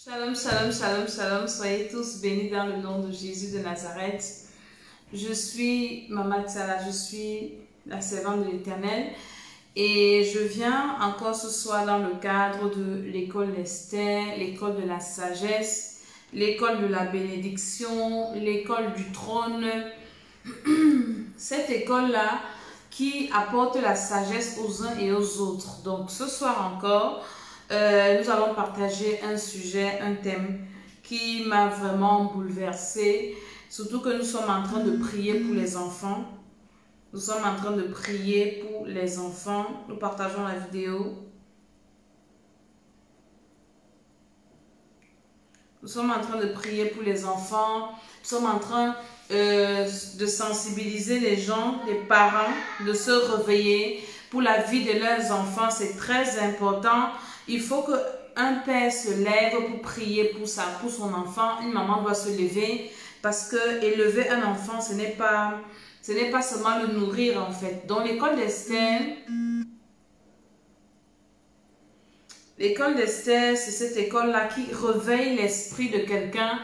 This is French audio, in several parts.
Shalom, shalom, shalom, shalom. Soyez tous bénis dans le nom de Jésus de Nazareth. Je suis Maman Tsala, je suis la servante de l'Éternel. Et je viens encore ce soir dans le cadre de l'école d'Esther, l'école de la sagesse, l'école de la bénédiction, l'école du trône. Cette école-là qui apporte la sagesse aux uns et aux autres. Donc ce soir encore, nous allons partager un sujet, un thème qui m'a vraiment bouleversée. Surtout que nous sommes en train de prier pour les enfants. Nous sommes en train de prier pour les enfants. Nous partageons la vidéo. Nous sommes en train de prier pour les enfants. Nous sommes en train de sensibiliser les gens, les parents, de se réveiller pour la vie de leurs enfants. C'est très important. Il faut qu'un père se lève pour prier pour son enfant. Une maman doit se lever parce que élever un enfant, ce n'est pas seulement le nourrir en fait. Dans l'école d'Esther, c'est cette école-là qui réveille l'esprit de quelqu'un,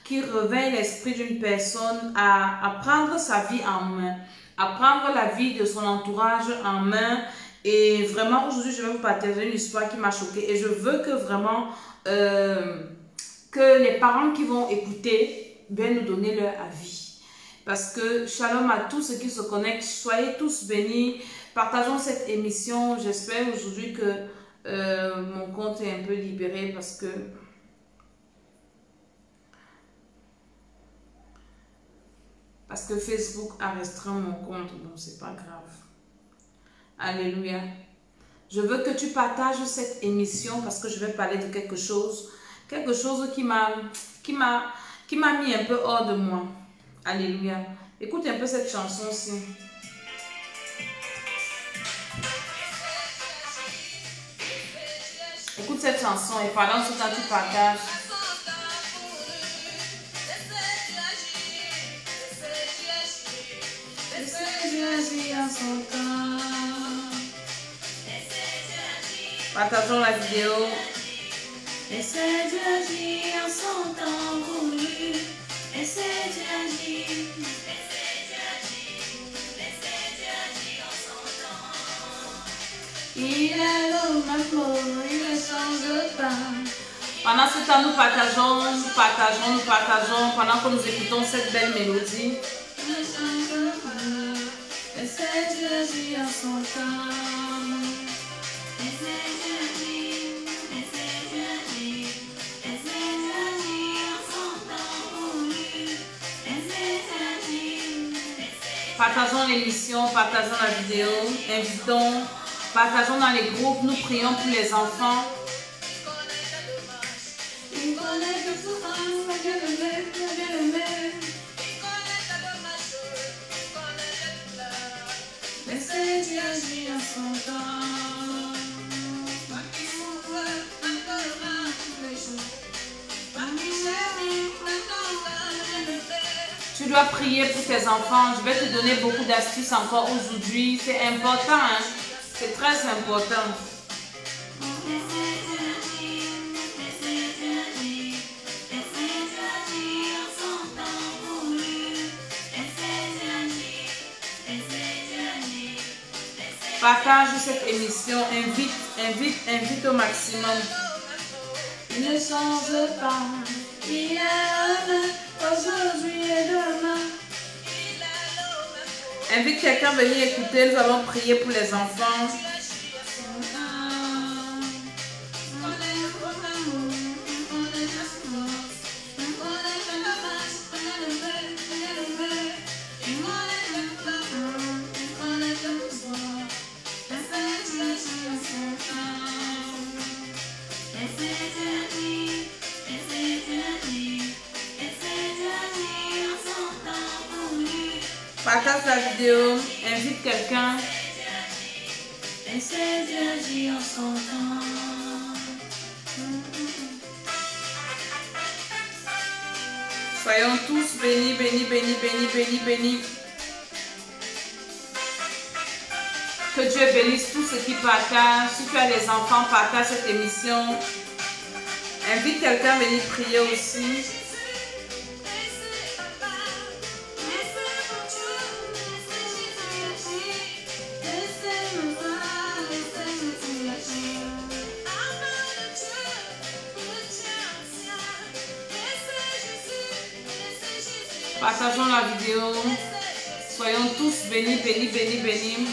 qui réveille l'esprit d'une personne à prendre sa vie en main, à prendre la vie de son entourage en main. Et vraiment, aujourd'hui, je vais vous partager une histoire qui m'a choquée. Et je veux que vraiment, que les parents qui vont écouter viennent nous donner leur avis. Parce que shalom à tous ceux qui se connectent. Soyez tous bénis. Partageons cette émission. J'espère aujourd'hui que mon compte est un peu libéré parce que Facebook a restreint mon compte. Bon, c'est pas grave. Alléluia. Je veux que tu partages cette émission parce que je vais parler de quelque chose qui m'a mis un peu hors de moi. Alléluia. Écoute un peu cette chanson-ci. Écoute cette chanson et pendant ce temps tu partages. Partageons la vidéo. Essaie d'agir en son temps voulu. Essaie d'agir. En son temps. Il est l'homme amour, il ne change pas. Pendant ce temps, nous partageons, pendant que nous écoutons cette belle mélodie. Essaie d'agir en son temps. Partageons l'émission, partageons la vidéo, invitons, partageons dans les groupes, nous prions pour les enfants. Tu dois prier pour tes enfants. Je vais te donner beaucoup d'astuces encore aujourd'hui. C'est important, hein? C'est très important. Partage cette émission. Invite au maximum. Il ne change pas. Il est aujourd'hui et demain. Invite quelqu'un à venir écouter. Nous allons prier pour les enfants. Partage la vidéo, invite quelqu'un. Essaie d'agir en son temps. Soyons tous bénis, bénis, bénis, bénis, bénis, bénis. Que Dieu bénisse tous ceux qui partagent. Si tu as des enfants, partage cette émission. Invite quelqu'un à venir prier aussi. Partageons la vidéo. Soyons tous bénis, bénis, bénis, bénis.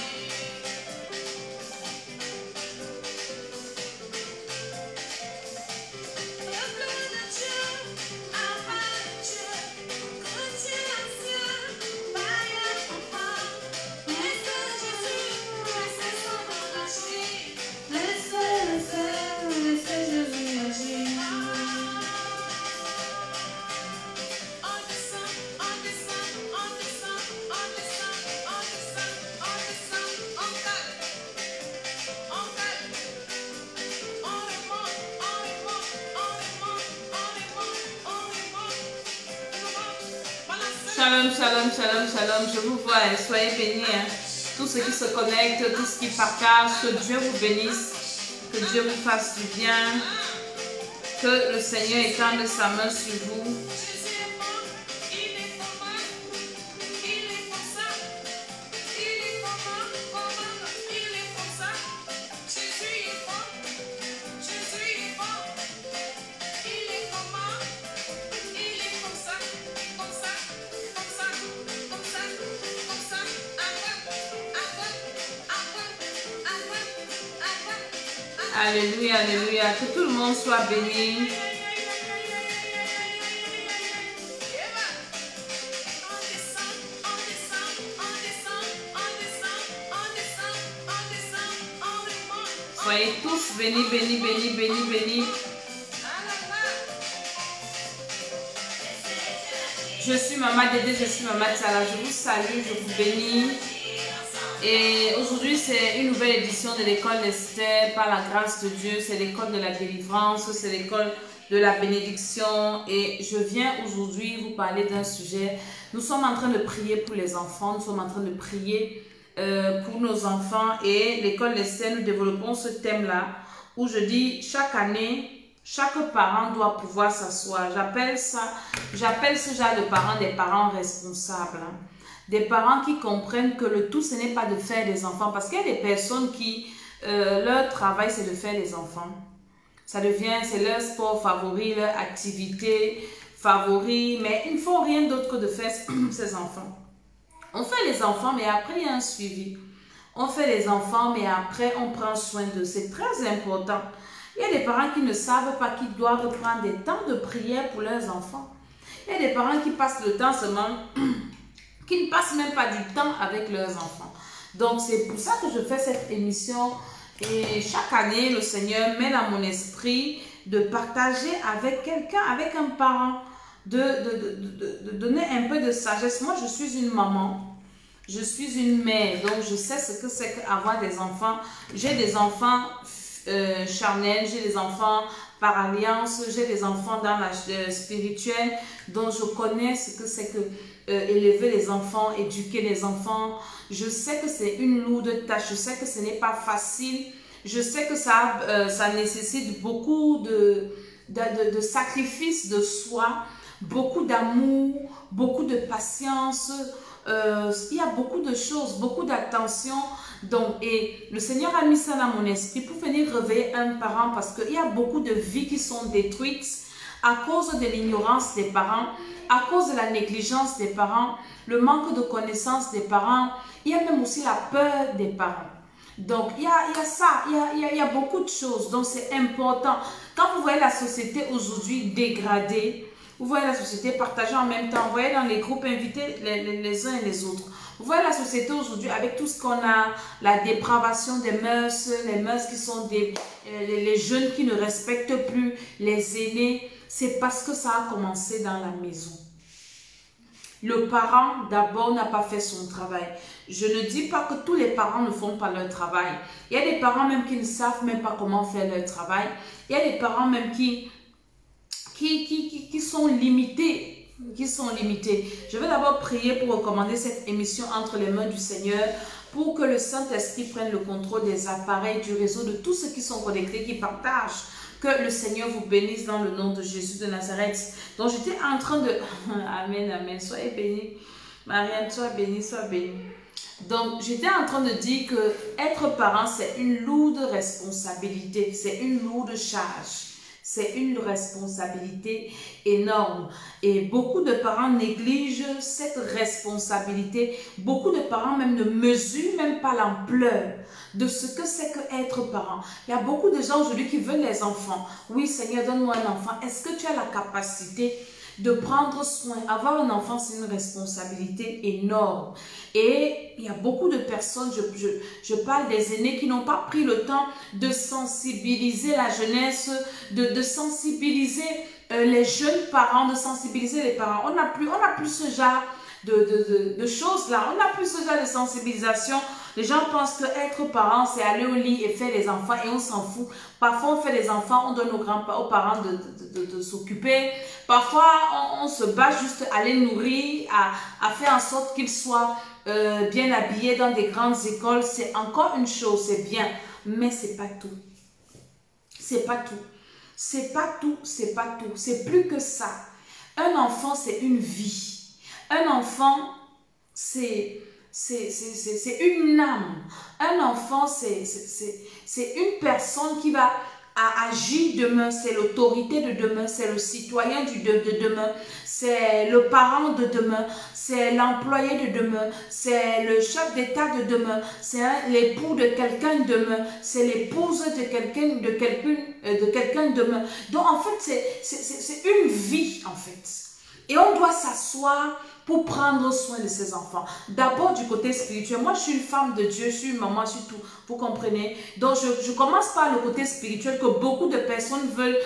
Shalom, shalom, shalom, shalom. Je vous vois, hein. Soyez bénis. Hein. Tous ceux qui se connectent, tous ceux qui partagent, que Dieu vous bénisse, que Dieu vous fasse du bien, que le Seigneur étende sa main sur vous. Alléluia, alléluia. Que tout le monde soit béni. Soyez tous bénis, bénis, bénis, bénis, bénis. Je suis Maman Dédé, je suis Maman Tsala. Je vous salue, je vous bénis. Et aujourd'hui, c'est une nouvelle édition de l'école d'Esther par la grâce de Dieu. C'est l'école de la délivrance, c'est l'école de la bénédiction. Et je viens aujourd'hui vous parler d'un sujet. Nous sommes en train de prier pour les enfants, nous sommes en train de prier pour nos enfants. Et l'école d'Esther, nous développons ce thème-là où je dis chaque année, chaque parent doit pouvoir s'asseoir. J'appelle ce genre de parents des parents responsables. Hein. Des parents qui comprennent que le tout, ce n'est pas de faire des enfants. Parce qu'il y a des personnes qui, leur travail, c'est de faire des enfants. Ça devient, c'est leur sport favori, leur activité favori. Mais ils ne font rien d'autre que de faire ces enfants. On fait les enfants, mais après, il y a un suivi. On fait les enfants, mais après, on prend soin d'eux. C'est très important. Il y a des parents qui ne savent pas qu'ils doivent prendre des temps de prière pour leurs enfants. Il y a des parents qui passent le temps seulement... qui ne passent même pas du temps avec leurs enfants. Donc, c'est pour ça que je fais cette émission. Et chaque année, le Seigneur met dans mon esprit de partager avec quelqu'un, avec un parent, de donner un peu de sagesse. Moi, je suis une maman, je suis une mère, donc je sais ce que c'est qu'avoir des enfants. J'ai des enfants charnels, j'ai des enfants par alliance, j'ai des enfants dans la spirituelle, donc je connais ce que c'est que élever les enfants, éduquer les enfants. Je sais que c'est une lourde tâche, je sais que ce n'est pas facile, je sais que ça nécessite beaucoup de sacrifices de soi, beaucoup d'amour, beaucoup de patience. Il y a beaucoup de choses, beaucoup d'attention. Donc, et le Seigneur a mis ça dans mon esprit pour venir réveiller un parent parce qu'il y a beaucoup de vies qui sont détruites à cause de l'ignorance des parents, à cause de la négligence des parents, le manque de connaissance des parents. Il y a même aussi la peur des parents. Donc, il y a ça, il y a beaucoup de choses. Donc, c'est important. Quand vous voyez la société aujourd'hui dégradée, vous voyez la société partagée en même temps, vous voyez dans les groupes invités les uns et les autres. Vous voyez la société aujourd'hui avec tout ce qu'on a, la dépravation des mœurs, les mœurs qui sont les jeunes qui ne respectent plus les aînés. C'est parce que ça a commencé dans la maison. Le parent, d'abord, n'a pas fait son travail. Je ne dis pas que tous les parents ne font pas leur travail. Il y a des parents même qui ne savent même pas comment faire leur travail. Il y a des parents même qui sont limités. Je vais d'abord prier pour recommander cette émission entre les mains du Seigneur pour que le Saint-Esprit prenne le contrôle des appareils, du réseau, de tous ceux qui sont connectés, qui partagent. Que le Seigneur vous bénisse dans le nom de Jésus de Nazareth. Donc j'étais en train de... Amen, amen. Soyez bénis. Marianne, sois bénie, sois bénie. Donc j'étais en train de dire que être parent, c'est une lourde responsabilité. C'est une lourde charge. C'est une responsabilité énorme. Et beaucoup de parents négligent cette responsabilité. Beaucoup de parents même ne mesurent même pas l'ampleur de ce que c'est qu'être parent. Il y a beaucoup de gens aujourd'hui qui veulent les enfants. Oui, Seigneur, donne-moi un enfant. Est-ce que tu as la capacité de prendre soin? Avoir un enfant, c'est une responsabilité énorme. Et il y a beaucoup de personnes, je parle des aînés qui n'ont pas pris le temps de sensibiliser la jeunesse, de sensibiliser les jeunes parents, de sensibiliser les parents. On n'a plus ce genre de choses là. On n'a plus ce genre de sensibilisation. Les gens pensent que être parent, c'est aller au lit et faire des enfants et on s'en fout. Parfois, on fait des enfants, on donne aux parents de s'occuper. Parfois, on se bat juste à les nourrir, à faire en sorte qu'ils soient bien habillés dans des grandes écoles. C'est encore une chose, c'est bien, mais c'est pas tout. C'est pas tout. C'est pas tout, c'est pas tout. C'est plus que ça. Un enfant, c'est une vie. Un enfant, c'est une âme. Un enfant, c'est une personne qui va agir demain. C'est l'autorité de demain. C'est le citoyen de demain. C'est le parent de demain. C'est l'employé de demain. C'est le chef d'État de demain. C'est l'époux de quelqu'un demain. C'est l'épouse de quelqu'un demain. Donc, en fait, c'est une vie, en fait. Et on doit s'asseoir pour prendre soin de ses enfants. D'abord du côté spirituel. Moi, je suis une femme de Dieu, je suis une maman, je suis tout. Vous comprenez? Donc, je commence par le côté spirituel que beaucoup de personnes veulent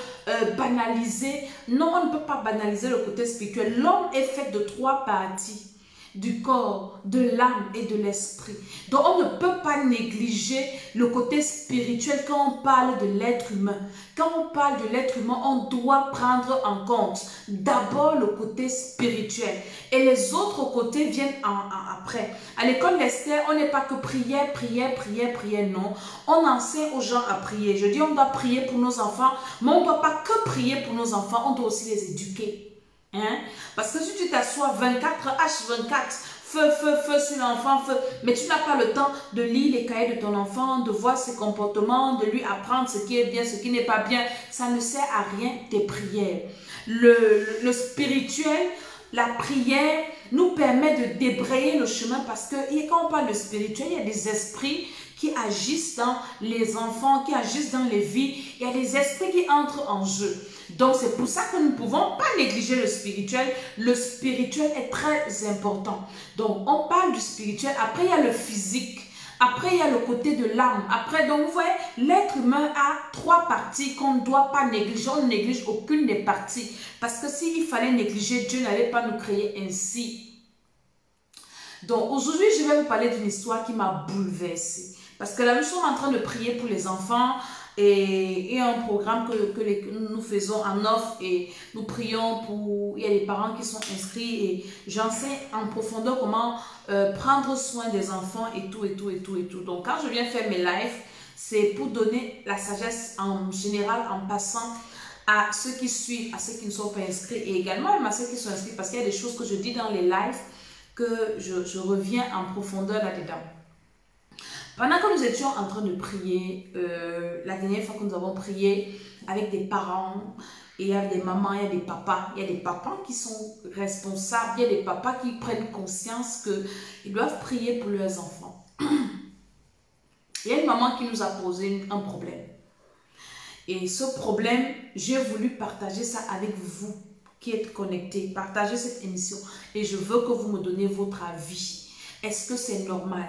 banaliser. Non, on ne peut pas banaliser le côté spirituel. L'homme est fait de 3 parties. Du corps, de l'âme et de l'esprit. Donc, on ne peut pas négliger le côté spirituel quand on parle de l'être humain. Quand on parle de l'être humain, on doit prendre en compte d'abord le côté spirituel. Et les autres côtés viennent après. À l'école d'Esther, on n'est pas que prière, prière, prière, prière, non. On enseigne aux gens à prier. Je dis, on doit prier pour nos enfants, mais on ne doit pas que prier pour nos enfants, on doit aussi les éduquer. Hein? Parce que si tu t'assois 24h24, feu sur l'enfant, mais tu n'as pas le temps de lire les cahiers de ton enfant, de voir ses comportements, de lui apprendre ce qui est bien, ce qui n'est pas bien, ça ne sert à rien tes prières. Le spirituel, la prière nous permet de débrayer le chemin parce que quand on parle de spirituel, il y a des esprits qui agissent dans les enfants, qui agissent dans les vies, il y a des esprits qui entrent en jeu. Donc, c'est pour ça que nous ne pouvons pas négliger le spirituel. Le spirituel est très important. Donc, on parle du spirituel. Après, il y a le physique. Après, il y a le côté de l'âme. Après, donc, vous voyez, l'être humain a 3 parties qu'on ne doit pas négliger. On ne néglige aucune des parties. Parce que s'il fallait négliger, Dieu n'allait pas nous créer ainsi. Donc, aujourd'hui, je vais vous parler d'une histoire qui m'a bouleversée. Parce que là, nous sommes en train de prier pour les enfants. Et un programme que nous faisons en offre et nous prions pour... Il y a des parents qui sont inscrits et j'enseigne en profondeur comment prendre soin des enfants et tout. Donc quand je viens faire mes lives, c'est pour donner la sagesse en général en passant à ceux qui suivent, à ceux qui ne sont pas inscrits et également à ceux qui sont inscrits parce qu'il y a des choses que je dis dans les lives que je reviens en profondeur là-dedans. Pendant que nous étions en train de prier, la dernière fois que nous avons prié avec des parents, et il y a des mamans, il y a des papas. Il y a des papas qui sont responsables, il y a des papas qui prennent conscience qu'ils doivent prier pour leurs enfants. Il y a une maman qui nous a posé un problème. Et ce problème, j'ai voulu partager ça avec vous qui êtes connectés. Partager cette émission. Et je veux que vous me donniez votre avis. Est-ce que c'est normal?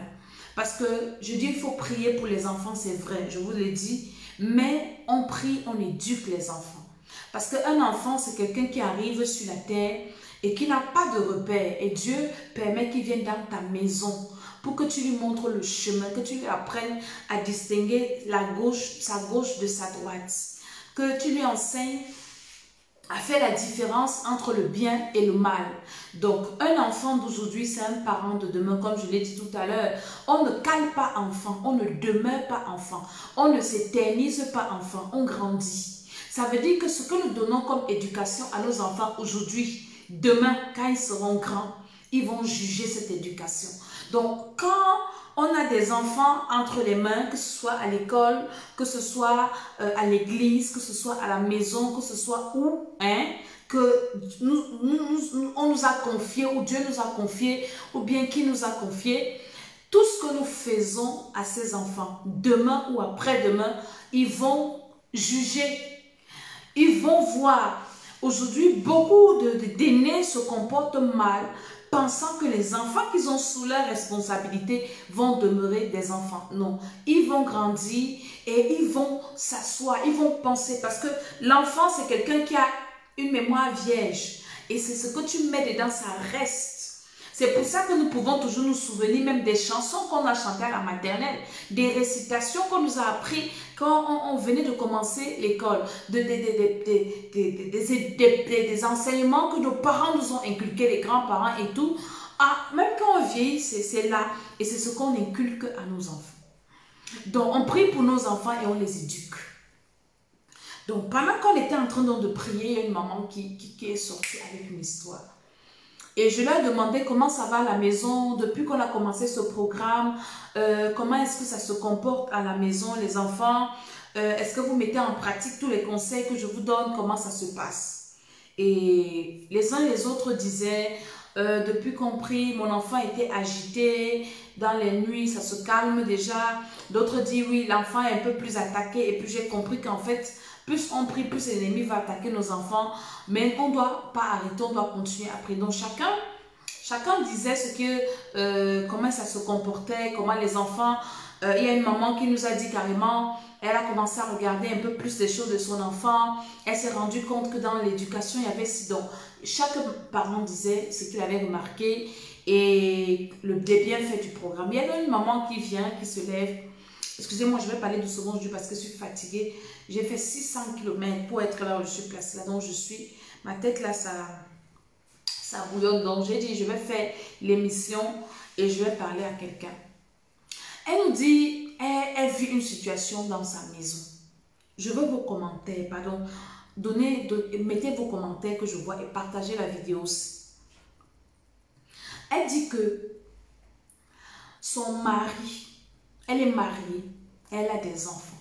Parce que je dis il faut prier pour les enfants, c'est vrai, je vous l'ai dit. Mais on prie, on éduque les enfants. Parce qu'un enfant, c'est quelqu'un qui arrive sur la terre et qui n'a pas de repère. Et Dieu permet qu'il vienne dans ta maison pour que tu lui montres le chemin, que tu lui apprennes à distinguer sa gauche de sa droite. Que tu lui enseignes à faire la différence entre le bien et le mal. Donc, un enfant d'aujourd'hui, c'est un parent de demain, comme je l'ai dit tout à l'heure. On ne cale pas enfant, on ne demeure pas enfant, on ne s'éternise pas enfant, on grandit. Ça veut dire que ce que nous donnons comme éducation à nos enfants aujourd'hui, demain, quand ils seront grands, ils vont juger cette éducation. Donc, quand on a des enfants entre les mains, que ce soit à l'école, que ce soit à l'église, que ce soit à la maison, que ce soit où, hein, que on nous a confié, ou Dieu nous a confié, ou bien qui nous a confié, tout ce que nous faisons à ces enfants, demain ou après-demain, ils vont juger, ils vont voir. Aujourd'hui, beaucoup d'aînés se comportent mal, pensant que les enfants qu'ils ont sous leur responsabilité vont demeurer des enfants. Non, ils vont grandir et ils vont s'asseoir, ils vont penser, parce que l'enfant, c'est quelqu'un qui a une mémoire vierge. Et c'est ce que tu mets dedans, ça reste. C'est pour ça que nous pouvons toujours nous souvenir même des chansons qu'on a chantées à la maternelle, des récitations qu'on nous a appris quand on venait de commencer l'école, des enseignements que nos parents nous ont inculqués, les grands-parents et tout. Ah, même quand on vieillit, c'est là, et c'est ce qu'on inculque à nos enfants. Donc, on prie pour nos enfants et on les éduque. Donc, pendant qu'on était en train de prier, il y a une maman qui est sortie avec une histoire. Et je leur ai demandé comment ça va à la maison, depuis qu'on a commencé ce programme, comment est-ce que ça se comporte à la maison, les enfants, est-ce que vous mettez en pratique tous les conseils que je vous donne, comment ça se passe. Et les uns et les autres disaient, depuis qu'on prie, mon enfant était agité, dans les nuits, ça se calme déjà. D'autres disent, oui, l'enfant est un peu plus attaqué, et puis j'ai compris qu'en fait, plus on prie, plus l'ennemi va attaquer nos enfants. Mais on ne doit pas arrêter, on doit continuer à prier. Donc chacun disait ce que, comment ça se comportait, comment les enfants... il y a une maman qui nous a dit carrément, elle a commencé à regarder un peu plus les choses de son enfant. Elle s'est rendue compte que dans l'éducation, il y avait... Donc, chaque parent disait ce qu'il avait remarqué et les bienfaits du programme. Il y a une maman qui vient, qui se lève. Excusez-moi, je vais parler doucement aujourd'hui parce que je suis fatiguée. J'ai fait 600 km pour être là où je suis placée, là. Donc, je suis... Ma tête, là, ça bouillonne. Donc, j'ai dit, je vais faire l'émission et je vais parler à quelqu'un. Elle nous dit, elle vit une situation dans sa maison. Je veux vos commentaires, pardon. Mettez vos commentaires que je vois et partagez la vidéo aussi. Elle dit que son mari... Elle est mariée, elle a des enfants.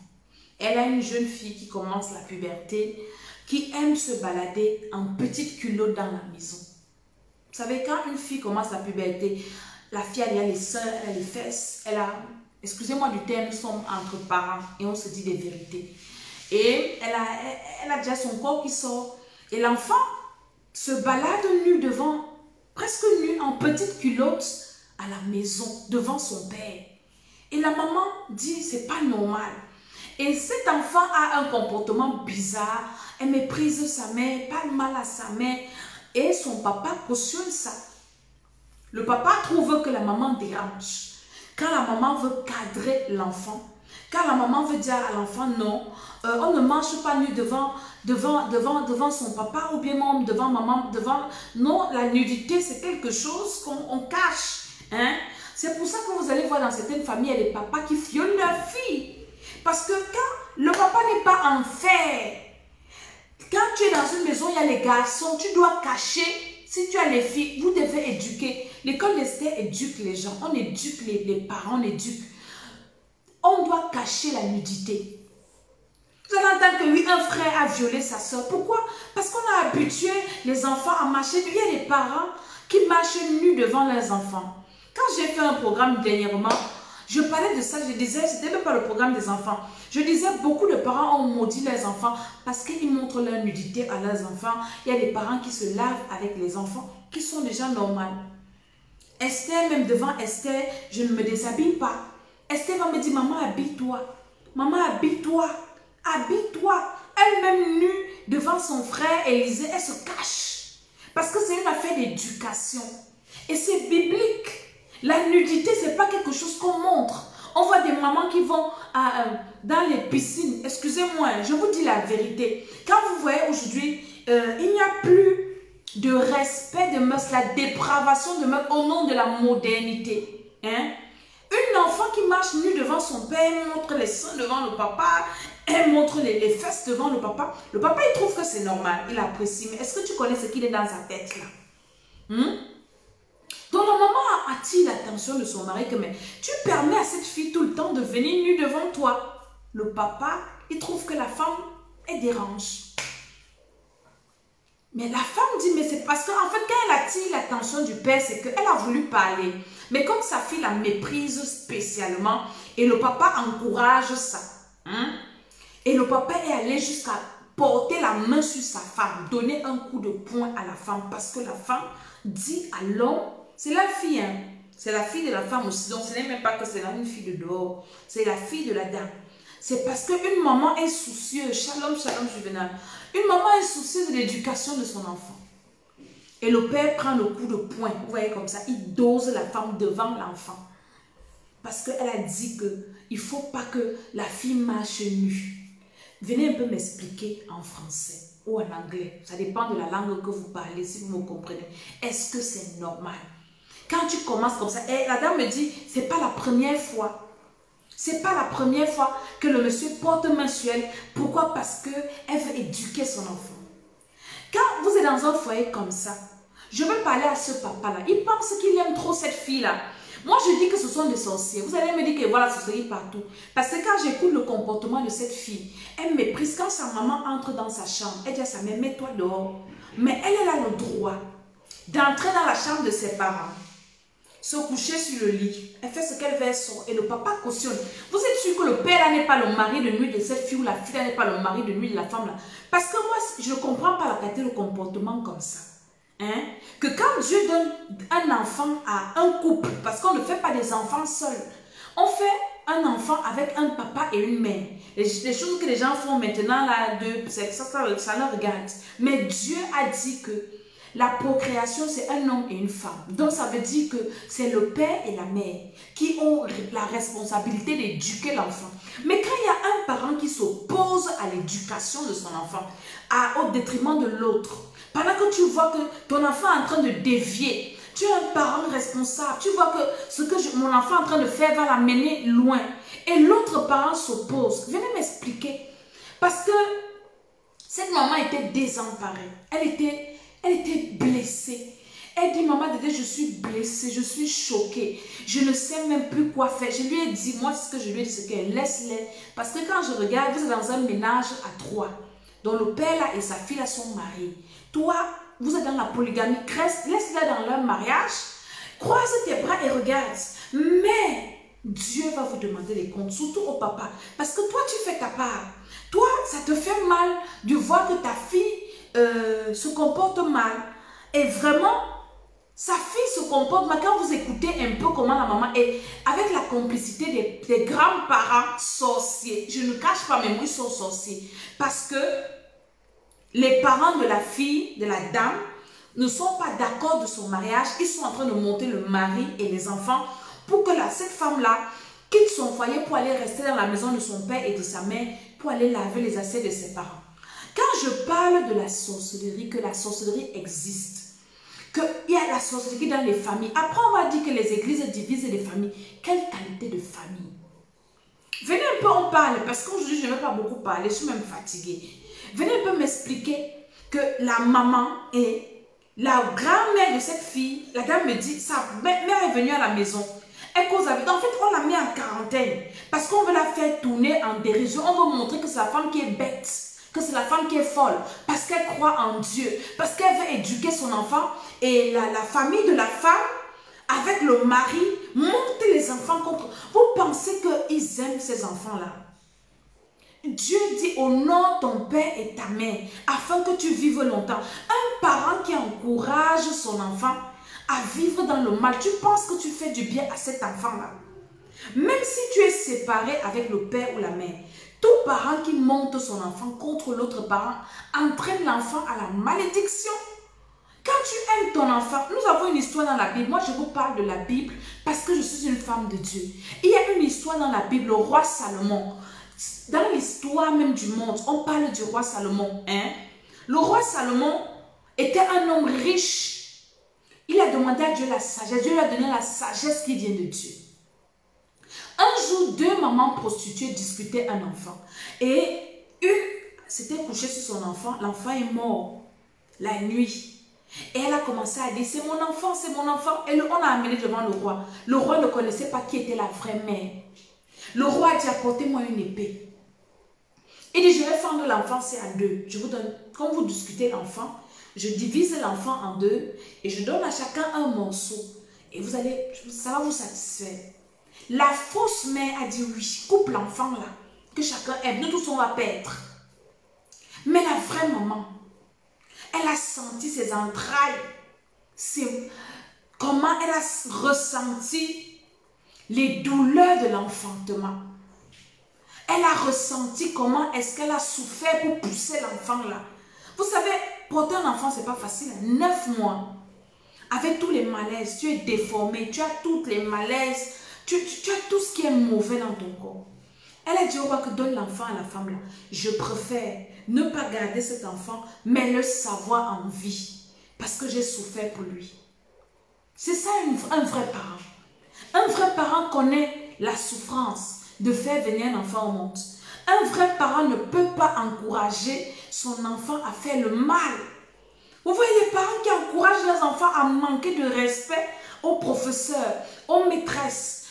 Elle a une jeune fille qui commence la puberté, qui aime se balader en petite culotte dans la maison. Vous savez, quand une fille commence la puberté, la fille, elle a les seins, elle a les fesses, elle a... Excusez-moi du terme, nous sommes entre parents et on se dit des vérités. Et elle a déjà son corps qui sort. Et l'enfant se balade nu devant, presque nu, en petite culotte à la maison, devant son père. Et la maman dit, c'est pas normal. Et cet enfant a un comportement bizarre. Elle méprise sa mère, parle mal à sa mère. Et son papa cautionne ça. Le papa trouve que la maman dérange. Quand la maman veut cadrer l'enfant, quand la maman veut dire à l'enfant non, on ne marche pas nu devant son papa ou bien même devant maman, non, la nudité c'est quelque chose qu'on cache. Hein? C'est pour ça que vous allez voir dans certaines familles, il y a des papas qui violent leurs filles. Parce que quand le papa n'est pas en fer, quand tu es dans une maison, il y a les garçons, tu dois cacher. Si tu as les filles, vous devez éduquer. L'école d'Esther éduque les gens, on éduque les parents, on éduque. On doit cacher la nudité. Vous allez entendre que oui, un frère a violé sa soeur. Pourquoi? Parce qu'on a habitué les enfants à marcher. Il y a des parents qui marchent nus devant leurs enfants. Quand j'ai fait un programme dernièrement, je parlais de ça, je disais, ce n'était même pas le programme des enfants. Je disais, beaucoup de parents ont maudit leurs enfants parce qu'ils montrent leur nudité à leurs enfants. Il y a des parents qui se lavent avec les enfants, qui sont déjà normaux. Esther, même devant Esther, je ne me déshabille pas. Esther va me dire, maman, habille-toi. Maman, habille-toi. Habille-toi. Elle-même nue devant son frère Élisée, elle se cache. Parce que c'est une affaire d'éducation. Et c'est biblique. La nudité, ce n'est pas quelque chose qu'on montre. On voit des mamans qui vont dans les piscines. Excusez-moi, je vous dis la vérité. Quand vous voyez aujourd'hui, il n'y a plus de respect de mœurs, la dépravation de mœurs au nom de la modernité. Hein? Une enfant qui marche nue devant son père, montre les seins devant le papa, Elle montre les fesses devant le papa. Le papa, il trouve que c'est normal. Il apprécie. Mais est-ce que tu connais ce qu'il est dans sa tête là? Donc la maman attire l'attention de son mari que mais tu permets à cette fille tout le temps de venir nue devant toi. Le papa, il trouve que la femme est dérange. Mais la femme dit, mais c'est parce qu'en fait, quand elle attire l'attention du père, c'est qu'elle a voulu parler. Mais comme sa fille la méprise spécialement, et le papa encourage ça. Et le papa est allé jusqu'à porter la main sur sa femme, donner un coup de poing à la femme, parce que la femme dit à l'homme, c'est la fille, c'est la fille de la femme aussi, donc ce n'est même pas que c'est une fille de dehors, c'est la fille de la dame. C'est parce qu'une maman est soucieuse, shalom, shalom, Juvenal, une maman est soucieuse de l'éducation de son enfant. Et le père prend le coup de poing, vous voyez comme ça, il dose la femme devant l'enfant. Parce qu'elle a dit qu'il ne faut pas que la fille marche nue. Venez un peu m'expliquer en français ou en anglais. Ça dépend de la langue que vous parlez, si vous me comprenez. Est-ce que c'est normal? Quand tu commences comme ça, et la dame me dit, c'est pas la première fois. C'est pas la première fois que le monsieur porte main sur elle. Pourquoi? Parce qu'elle veut éduquer son enfant. Quand vous êtes dans un foyer comme ça, je veux parler à ce papa-là. Il pense qu'il aime trop cette fille-là. Moi, je dis que ce sont des sorciers. Vous allez me dire que voilà, sorcellerie partout. Parce que quand j'écoute le comportement de cette fille, elle méprise. Quand sa maman entre dans sa chambre, elle dit à sa mère, mets-toi dehors. Mais elle a le droit d'entrer dans la chambre de ses parents, se coucher sur le lit. Elle fait ce qu'elle veut, elle sort. Et le papa cautionne. Vous êtes sûr que le père n'est pas le mari de nuit de cette fille ou la fille n'est pas le mari de nuit de la femme là? Parce que moi, je ne comprends pas la qualité de comportement comme ça. Que quand Dieu donne un enfant à un couple, parce qu'on ne fait pas des enfants seuls, on fait un enfant avec un papa et une mère. Les choses que les gens font maintenant, là, ça leur regarde. Mais Dieu a dit que la procréation, c'est un homme et une femme. Donc, ça veut dire que c'est le père et la mère qui ont la responsabilité d'éduquer l'enfant. Mais quand il y a un parent qui s'oppose à l'éducation de son enfant, au détriment de l'autre, pendant que tu vois que ton enfant est en train de dévier, tu es un parent responsable, tu vois que ce que mon enfant est en train de faire va l'amener loin, et l'autre parent s'oppose, venez m'expliquer. Parce que cette maman était désemparée, elle était blessée. Elle dit, maman, Dédé, je suis blessée, je suis choquée, je ne sais même plus quoi faire. Je lui ai dit, moi, ce que je lui ai dit, c'est qu'elle laisse-les. Parce que quand je regarde, vous êtes dans un ménage à 3, dont le père là et sa fille là sont mariés. Toi, vous êtes dans la polygamie, laisse-les dans leur mariage, croise tes bras et regarde. Mais Dieu va vous demander les comptes, surtout au papa. Parce que toi, tu fais ta part. Toi, ça te fait mal de voir que ta fille se comporte mal. Et vraiment, sa fille se comporte mal. Quand vous écoutez un peu comment la maman est, avec la complicité des grands-parents sorciers, je ne cache pas, mais moi, ils sont sorciers. Parce que les parents de la fille, de la dame, ne sont pas d'accord de son mariage. Ils sont en train de monter le mari et les enfants pour que cette femme-là quitte son foyer pour aller rester dans la maison de son père et de sa mère pour aller laver les assiettes de ses parents. Quand je parle de la sorcellerie, que la sorcellerie existe, qu'il y a la sorcellerie dans les familles, après on va dire que les églises divisent les familles. Quelle qualité de famille? Venez un peu en parler, parce qu'aujourd'hui je ne vais pas beaucoup parler, je suis même fatiguée. Venez un peu m'expliquer que la maman et la grand-mère de cette fille, la dame me dit, sa mère est venue à la maison. Elle cause avec. En fait, on l'a mis en quarantaine. Parce qu'on veut la faire tourner en dérision. On veut montrer que c'est la femme qui est bête. Que c'est la femme qui est folle. Parce qu'elle croit en Dieu. Parce qu'elle veut éduquer son enfant. Et la famille de la femme, avec le mari, monte les enfants contre. Vous pensez qu'ils aiment ces enfants-là? Dieu dit, honore ton père et ta mère, afin que tu vives longtemps. Un parent qui encourage son enfant à vivre dans le mal, tu penses que tu fais du bien à cet enfant-là. Même si tu es séparé avec le père ou la mère, tout parent qui monte son enfant contre l'autre parent entraîne l'enfant à la malédiction. Quand tu aimes ton enfant, nous avons une histoire dans la Bible. Moi, je vous parle de la Bible parce que je suis une femme de Dieu. Il y a une histoire dans la Bible, le roi Salomon. Dans l'histoire même du monde, on parle du roi Salomon. Le roi Salomon était un homme riche. Il a demandé à Dieu la sagesse. Dieu lui a donné la sagesse qui vient de Dieu. Un jour, deux mamans prostituées discutaient un enfant. Et une s'était couchée sur son enfant. L'enfant est mort la nuit. Et elle a commencé à dire, c'est mon enfant, c'est mon enfant. Et on l'a amené devant le roi. Le roi ne connaissait pas qui était la vraie mère. Le roi a dit, apportez-moi une épée. Il dit, je vais fendre l'enfant, c'est en deux. Je vous donne, quand vous discutez l'enfant, je divise l'enfant en deux et je donne à chacun un morceau. Et vous allez, ça va vous satisfaire. La fausse mère a dit, oui, coupe l'enfant là, que chacun aime. Nous tous, on va perdre. Mais la vraie maman, elle a senti ses entrailles. Comment elle a ressenti les douleurs de l'enfantement. Elle a ressenti comment est-ce qu'elle a souffert pour pousser l'enfant là. Vous savez, porter un enfant, c'est pas facile. 9 mois. Avec tous les malaises, tu es déformé, tu as tous les malaises, tu as tout ce qui est mauvais dans ton corps. Elle a dit au roi que donne l'enfant à la femme là. Je préfère ne pas garder cet enfant, mais le savoir en vie. Parce que j'ai souffert pour lui. C'est ça un vrai parent. Un vrai parent connaît la souffrance de faire venir un enfant au monde. Un vrai parent ne peut pas encourager son enfant à faire le mal. Vous voyez les parents qui encouragent leurs enfants à manquer de respect aux professeurs, aux maîtresses,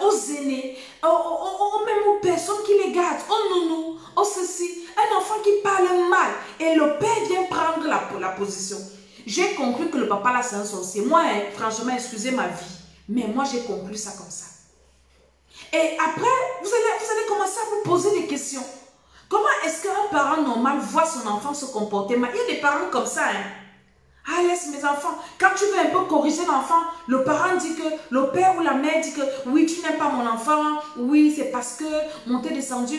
aux aînés, même aux personnes qui les gardent, aux nounous, aux ceci. Un enfant qui parle mal et le père vient prendre la position. J'ai conclu que le papa là c'est un sorcier. Moi, franchement, excusez ma vie, mais moi j'ai conclu ça comme ça. Et après, vous allez commencer à vous poser des questions. Comment est-ce qu'un parent normal voit son enfant se comporter mal? Il y a des parents comme ça. Hein? Ah, laisse mes enfants. Quand tu veux un peu corriger l'enfant, le parent dit que, le père ou la mère dit que, oui, tu n'aimes pas mon enfant. Oui, c'est parce que mon t'est descendu.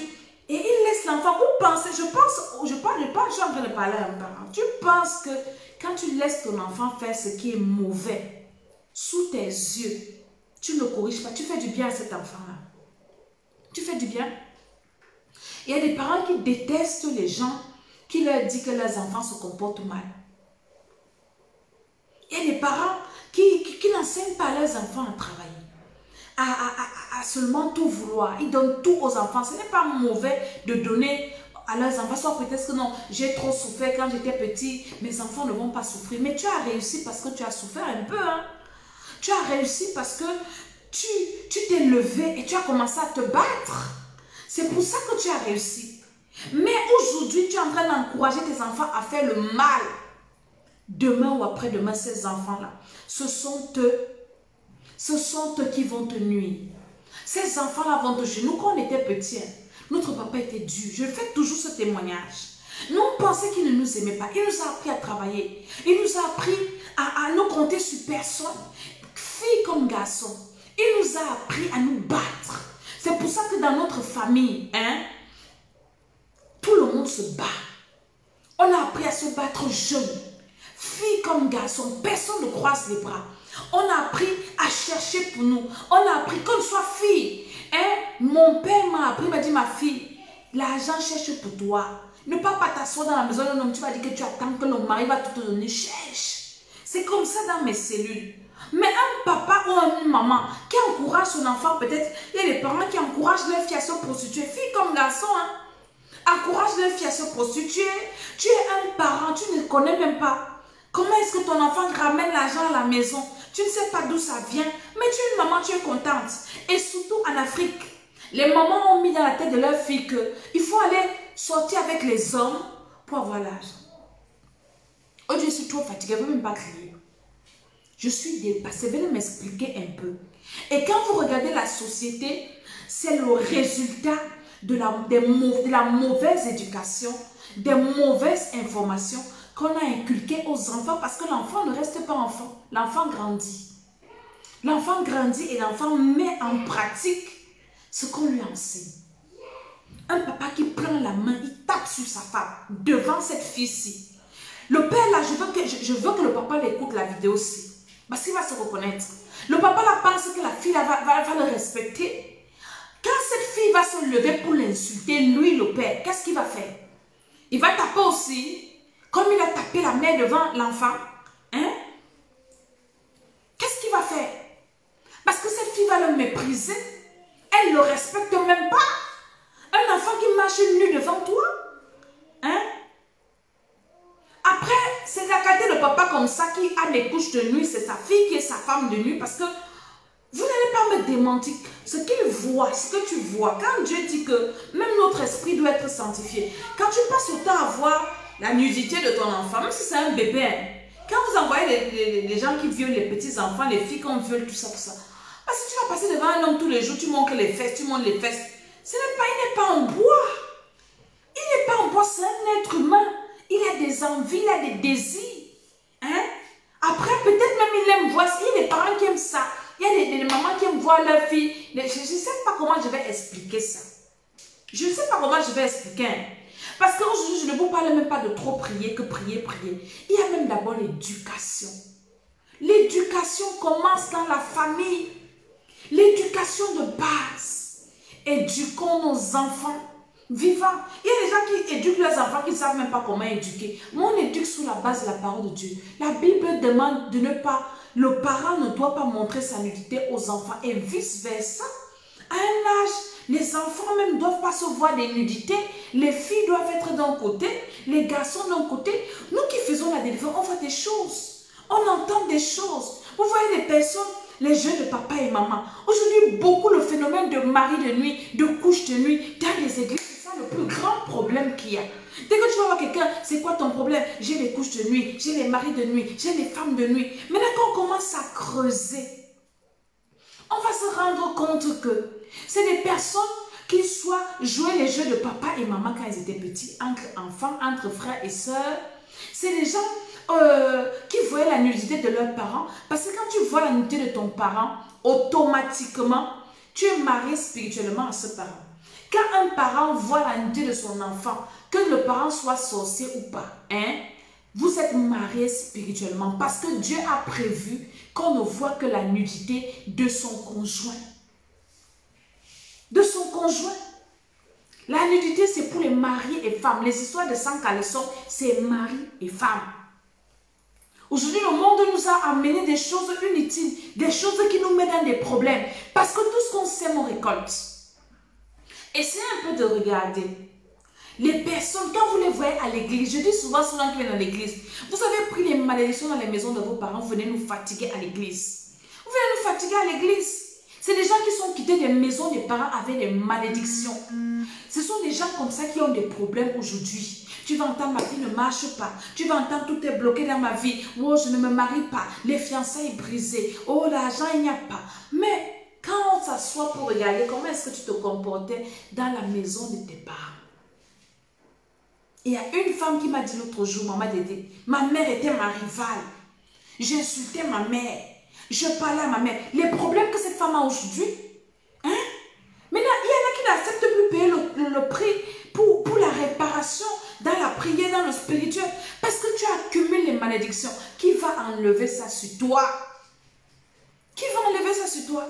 Et il laisse l'enfant. Vous pensez, je suis en train de parler à un parent. Tu penses que quand tu laisses ton enfant faire ce qui est mauvais, sous tes yeux, tu ne le corriges pas, tu fais du bien à cet enfant-là. Tu fais du bien. Il y a des parents qui détestent les gens qui leur disent que leurs enfants se comportent mal. Il y a des parents qui n'enseignent pas à leurs enfants à travailler, à seulement tout vouloir. Ils donnent tout aux enfants. Ce n'est pas mauvais de donner à leurs enfants. Soit peut-être que non, j'ai trop souffert quand j'étais petit, mes enfants ne vont pas souffrir. Mais tu as réussi parce que tu as souffert un peu. Hein? Tu as réussi parce que tu t'es levé et tu as commencé à te battre. C'est pour ça que tu as réussi. Mais aujourd'hui, tu es en train d'encourager tes enfants à faire le mal. Demain ou après-demain, ces enfants-là, ce sont eux qui vont te nuire. Ces enfants-là vont te juger. Nous, quand on était petits, notre papa était dur. Je fais toujours ce témoignage. Nous, on pensait qu'il ne nous aimait pas. Il nous a appris à travailler. Il nous a appris à nous compter sur personne. Filles comme garçons. Il nous a appris à nous battre. C'est pour ça que dans notre famille, tout le monde se bat. On a appris à se battre jeune. Filles comme garçons, personne ne croise les bras. On a appris à chercher pour nous. On a appris qu'on soit fille. Mon père m'a appris, il m'a dit, ma fille, l'argent cherche pour toi. Ne pas t'asseoir dans la maison d'un homme, tu vas dire que tu attends que le mari va tout te donner. Cherche. C'est comme ça dans mes cellules. Mais un papa ou une maman qui encourage son enfant, peut-être, il y a des parents qui encouragent leurs filles à se prostituer. Filles comme garçons, encourage leurs filles à se prostituer. Tu es un parent, tu ne connais même pas. Comment est-ce que ton enfant ramène l'argent à la maison? Tu ne sais pas d'où ça vient. Mais tu es une maman, tu es contente. Et surtout en Afrique, les mamans ont mis dans la tête de leurs filles qu'il faut aller sortir avec les hommes pour avoir l'argent. Oh Dieu, je suis trop fatiguée, je ne veux même pas crier. Je suis dépassée, venez m'expliquer un peu. Et quand vous regardez la société, c'est le résultat de la mauvaise éducation, des mauvaises informations qu'on a inculquées aux enfants parce que l'enfant ne reste pas enfant. L'enfant grandit. L'enfant grandit et l'enfant met en pratique ce qu'on lui enseigne. Un papa qui prend la main, il tape sur sa femme devant cette fille-ci. Le père là, je veux que le papa l'écoute la vidéo aussi. Parce qu'il va se reconnaître. Le papa là pense que la fille là va le respecter. Quand cette fille va se lever pour l'insulter, lui le père, qu'est-ce qu'il va faire? Il va taper aussi. Comme il a tapé la mère devant l'enfant. Qu'est-ce qu'il va faire? Parce que cette fille va le mépriser. Elle ne le respecte même pas. Un enfant qui marche nu devant toi. Hein? Après, c'est gâter le papa comme ça qui a des couches de nuit. C'est sa fille qui est sa femme de nuit. Parce que vous n'allez pas me démentir. Ce qu'il voit, ce que tu vois. Quand Dieu dit que même notre esprit doit être sanctifié. Quand tu passes le temps à voir la nudité de ton enfant, même si c'est un bébé, hein, quand vous envoyez les gens qui violent les petits enfants, les filles qu'on viole, tout ça. Parce que tu vas passer devant un homme tous les jours, tu montres les fesses, tu montres les fesses. Il n'est pas en bois. Il n'est pas en bois, c'est un être humain. Il a des envies, il a des désirs. Hein? Après, peut-être même il aime voir. Il y a des parents qui aiment ça. Il y a des mamans qui aiment voir leur fille. Je ne sais pas comment je vais expliquer ça. Je ne sais pas comment je vais expliquer. Hein? Parce qu'aujourd'hui, je ne vous parle même pas de trop prier que prier. Il y a même d'abord l'éducation. L'éducation commence dans la famille. L'éducation de base. Éduquons nos enfants vivants. Il y a des gens qui éduquent leurs enfants qui ne savent même pas comment éduquer. Moi, on éduque sous la base de la parole de Dieu. La Bible demande de ne pas, le parent ne doit pas montrer sa nudité aux enfants et vice-versa. À un âge, les enfants même ne doivent pas se voir des nudités. Les filles doivent être d'un côté, les garçons d'un côté. Nous qui faisons la délivrance, on voit des choses. On entend des choses. Vous voyez les personnes, les jeunes de papa et maman. Aujourd'hui, beaucoup le phénomène de mari de nuit, de couche de nuit, dans les églises, c'est ça le plus grand problème qu'il y a. Dès que tu vas voir quelqu'un, c'est quoi ton problème? J'ai les couches de nuit, j'ai les maris de nuit, j'ai les femmes de nuit. Maintenant, quand on commence à creuser, on va se rendre compte que c'est des personnes qui soit jouaient les jeux de papa et maman quand ils étaient petits, entre enfants, entre frères et sœurs. C'est des gens qui voyaient la nudité de leurs parents. Parce que quand tu vois la nudité de ton parent, automatiquement, tu es marié spirituellement à ce parent. Quand un parent voit la nudité de son enfant, que le parent soit sorcier ou pas, hein, vous êtes mariés spirituellement. Parce que Dieu a prévu qu'on ne voit que la nudité de son conjoint. De son conjoint. La nudité, c'est pour les maris et femmes. Les histoires de sang caleçon, c'est mari et femme. Aujourd'hui, le monde nous a amené des choses inutiles, des choses qui nous mettent dans des problèmes. Parce que tout ce qu'on sème, on récolte. Essayez un peu de regarder. Les personnes, quand vous les voyez à l'église, je dis souvent aux gens qui viennent à l'église, vous avez pris les malédictions dans les maisons de vos parents, vous venez nous fatiguer à l'église. Vous venez nous fatiguer à l'église. C'est des gens qui sont quittés des maisons des parents avec des malédictions. Ce sont des gens comme ça qui ont des problèmes aujourd'hui. Tu vas entendre ma vie ne marche pas. Tu vas entendre tout est bloqué dans ma vie. Oh, je ne me marie pas. Les fiançailles brisées. Oh, l'argent, il n'y a pas. Mais quand on s'assoit pour regarder comment est-ce que tu te comportais dans la maison de tes parents. Il y a une femme qui m'a dit l'autre jour, maman Dédé, ma mère était ma rivale. J'insultais ma mère. Je parlais à ma mère. Les problèmes que cette femme a aujourd'hui, hein? Maintenant, il y en a qui n'acceptent plus payer le prix pour la réparation dans la prière, dans le spirituel. Parce que tu accumules les malédictions. Qui va enlever ça sur toi? Qui va enlever ça sur toi?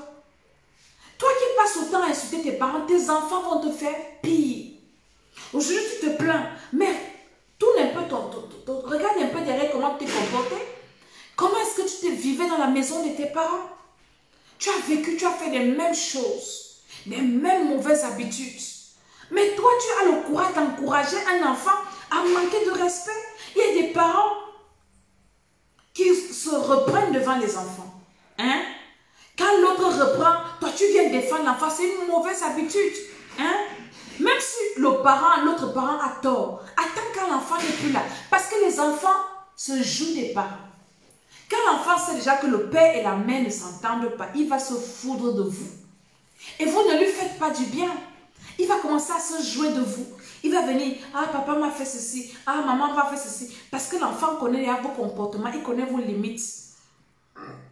Toi qui passes autant à insulter tes parents, tes enfants vont te faire pire. Aujourd'hui, tu te plains. Mais tourne un peu regarde un peu derrière comment tu t'es comporté. Comment est-ce que tu te vivais dans la maison de tes parents? Tu as vécu, tu as fait les mêmes choses, les mêmes mauvaises habitudes. Mais toi, tu as le courage d'encourager un enfant à manquer de respect. Il y a des parents qui se reprennent devant les enfants. Hein? Quand l'autre reprend, toi, tu viens défendre l'enfant. C'est une mauvaise habitude. Hein? Même si l'autre parent a tort, attends quand l'enfant n'est plus là. Parce que les enfants se jouent des parents. Quand l'enfant sait déjà que le père et la mère ne s'entendent pas, il va se foudre de vous. Et vous ne lui faites pas du bien. Il va commencer à se jouer de vous. Il va venir, ah papa m'a fait ceci, ah maman m'a fait ceci. Parce que l'enfant connaît vos comportements, il connaît vos limites.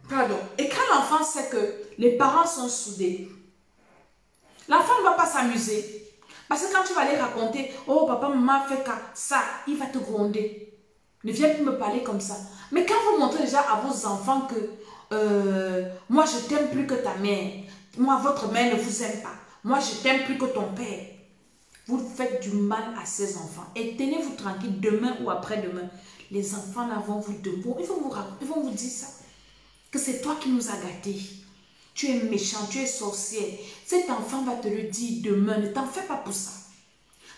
Pardon. Et quand l'enfant sait que les parents sont soudés, l'enfant ne va pas s'amuser. Parce que quand tu vas aller raconter, oh papa maman a fait ça, il va te gronder. Ne viens plus me parler comme ça. Mais quand vous montrez déjà à vos enfants que moi je t'aime plus que ta mère, moi votre mère ne vous aime pas, moi je t'aime plus que ton père, vous faites du mal à ces enfants. Et tenez-vous tranquille, demain ou après-demain, les enfants là vont vous dire ça. Que c'est toi qui nous as gâtés. tu es méchant, tu es sorcier, cet enfant va te le dire demain. Ne t'en fais pas pour ça.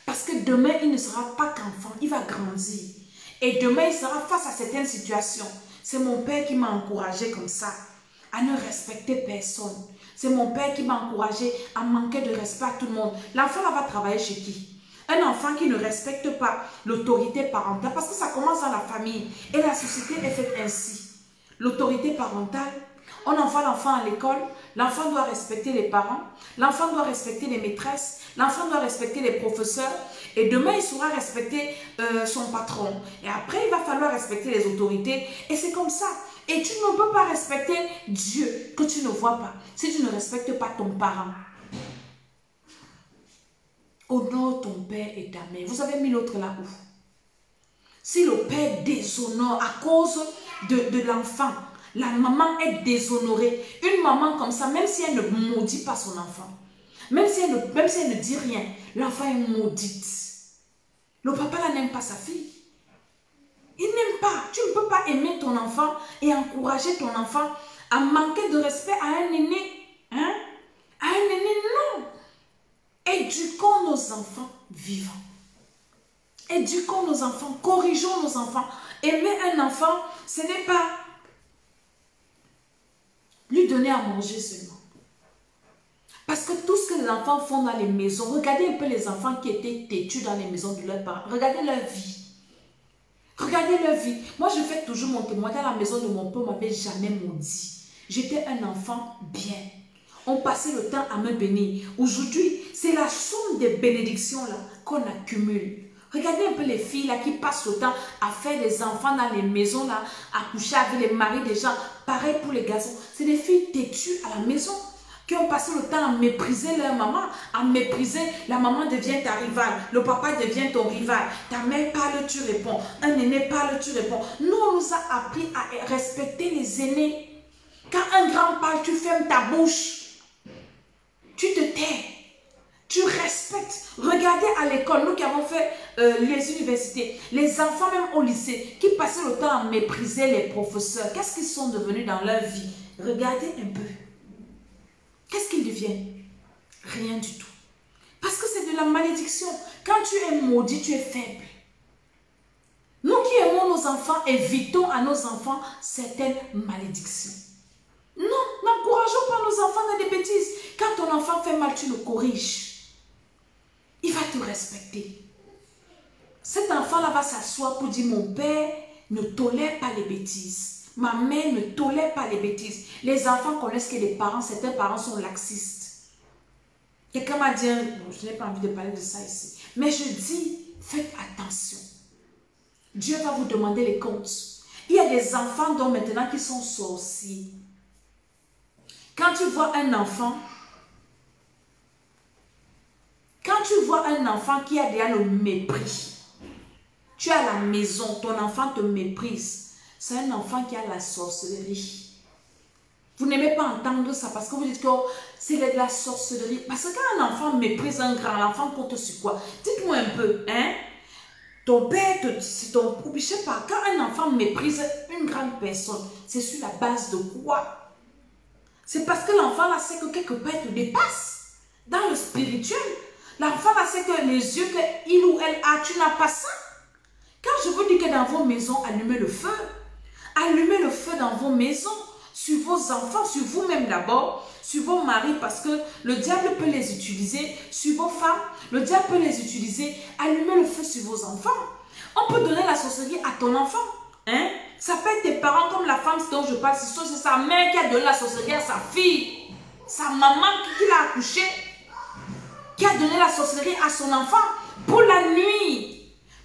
Parce que demain, il ne sera pas qu'enfant, il va grandir. Et demain, il sera face à certaines situations. C'est mon père qui m'a encouragé comme ça, à ne respecter personne. C'est mon père qui m'a encouragé à manquer de respect à tout le monde. L'enfant va travailler chez qui? Un enfant qui ne respecte pas l'autorité parentale, parce que ça commence dans la famille. Et la société est faite ainsi. L'autorité parentale, on envoie l'enfant à l'école, l'enfant doit respecter les parents, l'enfant doit respecter les maîtresses, l'enfant doit respecter les professeurs, et demain il saura respecter son patron. Et après il va falloir respecter les autorités, et c'est comme ça. Et tu ne peux pas respecter Dieu que tu ne vois pas, si tu ne respectes pas ton parent. Honore ton père et ta mère. Vous avez mis l'autre là où? Si le père déshonore à cause de l'enfant, la maman est déshonorée. Une maman comme ça, même si elle ne maudit pas son enfant, même si elle ne dit rien, l'enfant est maudite. Le papa là n'aime pas sa fille. Il n'aime pas. Tu ne peux pas aimer ton enfant et encourager ton enfant à manquer de respect à un aîné. Hein? À un aîné, non. Éduquons nos enfants vivants. Éduquons nos enfants, corrigeons nos enfants. Aimer un enfant, ce n'est pas lui donner à manger seulement. Parce que tout ce que les enfants font dans les maisons, regardez un peu les enfants qui étaient têtus dans les maisons de leurs parents. Regardez leur vie. Regardez leur vie. Moi, je fais toujours mon témoignage. À la maison de mon père, on ne m'avait jamais maudit. J'étais un enfant bien. On passait le temps à me bénir. Aujourd'hui, c'est la somme des bénédictions là qu'on accumule. Regardez un peu les filles là qui passent le temps à faire des enfants dans les maisons là, à coucher avec les maris des gens. Pareil pour les garçons. C'est des filles têtues à la maison qui ont passé le temps à mépriser leur maman, à mépriser. La maman devient ta rivale, le papa devient ton rival. Ta mère parle, tu réponds. Un aîné parle, tu réponds. Nous, on nous a appris à respecter les aînés. Quand un grand parle, tu fermes ta bouche. Tu te tais. Tu respectes. Regardez à l'école, nous qui avons fait les universités, les enfants même au lycée, qui passaient le temps à mépriser les professeurs. Qu'est-ce qu'ils sont devenus dans leur vie? Regardez un peu. Qu'est-ce qu'ils deviennent? Rien du tout. Parce que c'est de la malédiction. Quand tu es maudit, tu es faible. Nous qui aimons nos enfants, évitons à nos enfants certaines malédictions. Non, n'encourageons pas nos enfants dans des bêtises. Quand ton enfant fait mal, tu le corriges. Il va te respecter. Cet enfant-là va s'asseoir pour dire, mon père ne tolère pas les bêtises. Ma mère ne tolère pas les bêtises. Les enfants connaissent que les parents, certains parents sont laxistes. Quelqu'un m'a dit, bon, je n'ai pas envie de parler de ça ici, mais je dis, faites attention. Dieu va vous demander les comptes. Il y a des enfants dont maintenant qui sont sorciers. Quand tu vois un enfant, qui a déjà le mépris, tu es à la maison, ton enfant te méprise, c'est un enfant qui a la sorcellerie. Vous n'aimez pas entendre ça parce que vous dites que c'est de la sorcellerie. Parce que quand un enfant méprise un grand, l'enfant compte sur quoi? Dites-moi un peu, hein? Ton père, c'est ton... Je sais pas, quand un enfant méprise une grande personne, c'est sur la base de quoi? C'est parce que l'enfant là sait que quelque part il te dépasse. Dans le spirituel, l'enfant là sait que les yeux qu'il ou elle a, tu n'as pas ça. Quand je vous dis que dans vos maisons, allumez le feu. Allumez le feu dans vos maisons, sur vos enfants, sur vous-même d'abord, sur vos maris, parce que le diable peut les utiliser, sur vos femmes, le diable peut les utiliser. Allumez le feu sur vos enfants. On peut donner la sorcellerie à ton enfant. Hein? Ça peut être tes parents, comme la femme dont je parle, c'est sa mère qui a donné la sorcellerie à sa fille, sa maman qui l'a accouchée, qui a donné la sorcellerie à son enfant pour la nuit.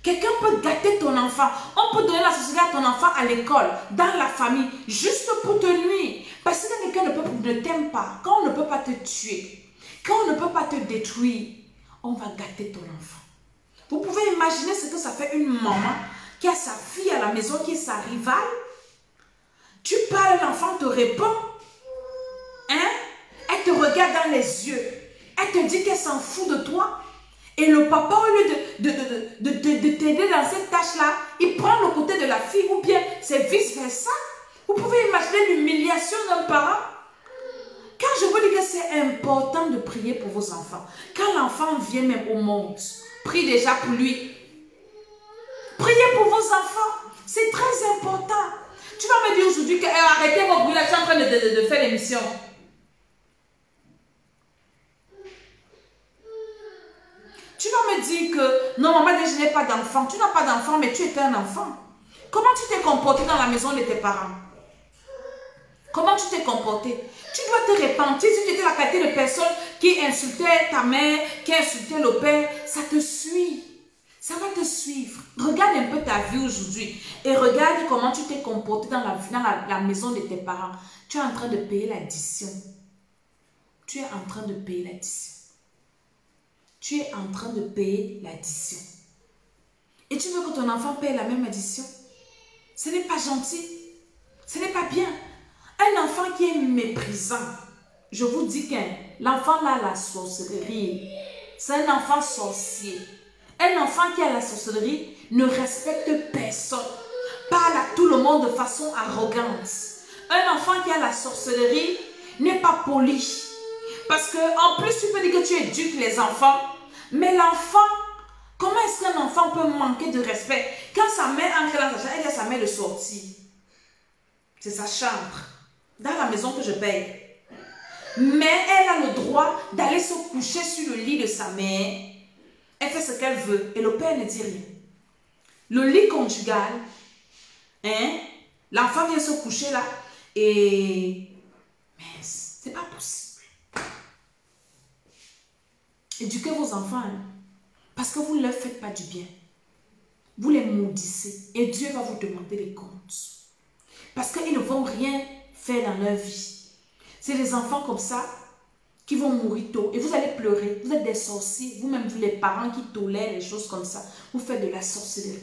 Quelqu'un peut gâter ton enfant. On peut donner la sorcellerie à ton enfant à l'école, dans la famille, juste pour te nuire. Parce que quelqu'un ne t'aime pas, quand on ne peut pas te tuer, quand on ne peut pas te détruire, on va gâter ton enfant. Vous pouvez imaginer ce que ça fait une maman qui a sa fille à la maison, qui est sa rivale. Tu parles, l'enfant te répond. Hein? Elle te regarde dans les yeux. Elle te dit qu'elle s'en fout de toi. Et le papa, au lieu de t'aider dans cette tâche-là, il prend le côté de la fille ou bien c'est vice-versa. Vous pouvez imaginer l'humiliation d'un parent. Quand je vous dis que c'est important de prier pour vos enfants, quand l'enfant vient même au monde, prie déjà pour lui. Priez pour vos enfants. C'est très important. Tu vas me dire aujourd'hui que arrêtez vos bruits là, je suis en train de faire l'émission. Tu vas me dire que non, maman, je n'ai pas d'enfant. Tu n'as pas d'enfant, mais tu étais un enfant. Comment tu t'es comporté dans la maison de tes parents? Comment tu t'es comporté? Tu dois te repentir. Si tu étais la qualité de personne qui insultait ta mère, qui insultait le père, ça te suit. Ça va te suivre. Regarde un peu ta vie aujourd'hui et regarde comment tu t'es comporté dans la maison de tes parents. Tu es en train de payer l'addition. Tu es en train de payer l'addition. Tu es en train de payer l'addition. Et tu veux que ton enfant paye la même addition? Ce n'est pas gentil. Ce n'est pas bien. Un enfant qui est méprisant, je vous dis que l'enfant là, la sorcellerie, c'est un enfant sorcier. Un enfant qui a la sorcellerie ne respecte personne, parle à tout le monde de façon arrogante. Un enfant qui a la sorcellerie n'est pas poli. Parce que en plus, tu peux dire que tu éduques les enfants, mais l'enfant, comment est-ce qu'un enfant peut manquer de respect? Quand sa mère entre dans sa chambre, elle dit à sa mère de sortir. C'est sa chambre, dans la maison que je paye. Mais elle a le droit d'aller se coucher sur le lit de sa mère. Elle fait ce qu'elle veut et le père ne dit rien. Le lit conjugal, hein, l'enfant vient se coucher là et... Mais c'est pas possible. Éduquez vos enfants, hein, parce que vous ne leur faites pas du bien. Vous les maudissez et Dieu va vous demander des comptes. Parce qu'ils ne vont rien faire dans leur vie. C'est des enfants comme ça qui vont mourir tôt et vous allez pleurer. Vous êtes des sorciers, vous-même, vous les parents qui tolèrent les choses comme ça. Vous faites de la sorcellerie.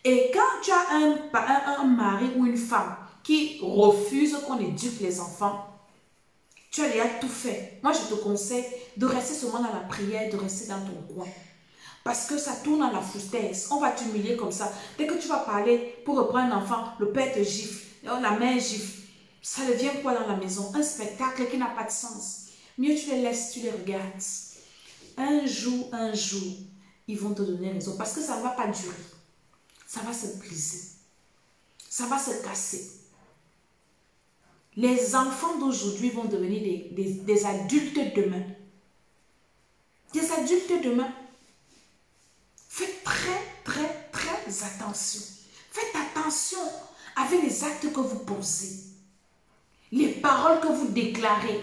Et quand tu as un mari ou une femme qui refuse qu'on éduque les enfants, tu as déjà tout fait. Moi, je te conseille de rester seulement dans la prière, de rester dans ton coin. Parce que ça tourne à la foutaise. On va t'humilier comme ça. Dès que tu vas parler pour reprendre un enfant, le père te gifle, la mère gifle. Ça devient quoi dans la maison? Un spectacle qui n'a pas de sens. Mieux tu les laisses, tu les regardes. Un jour, ils vont te donner raison. Parce que ça ne va pas durer. Ça va se briser. Ça va se casser. Les enfants d'aujourd'hui vont devenir des adultes demain. Des adultes demain. Faites très attention. Faites attention avec les actes que vous posez. Les paroles que vous déclarez.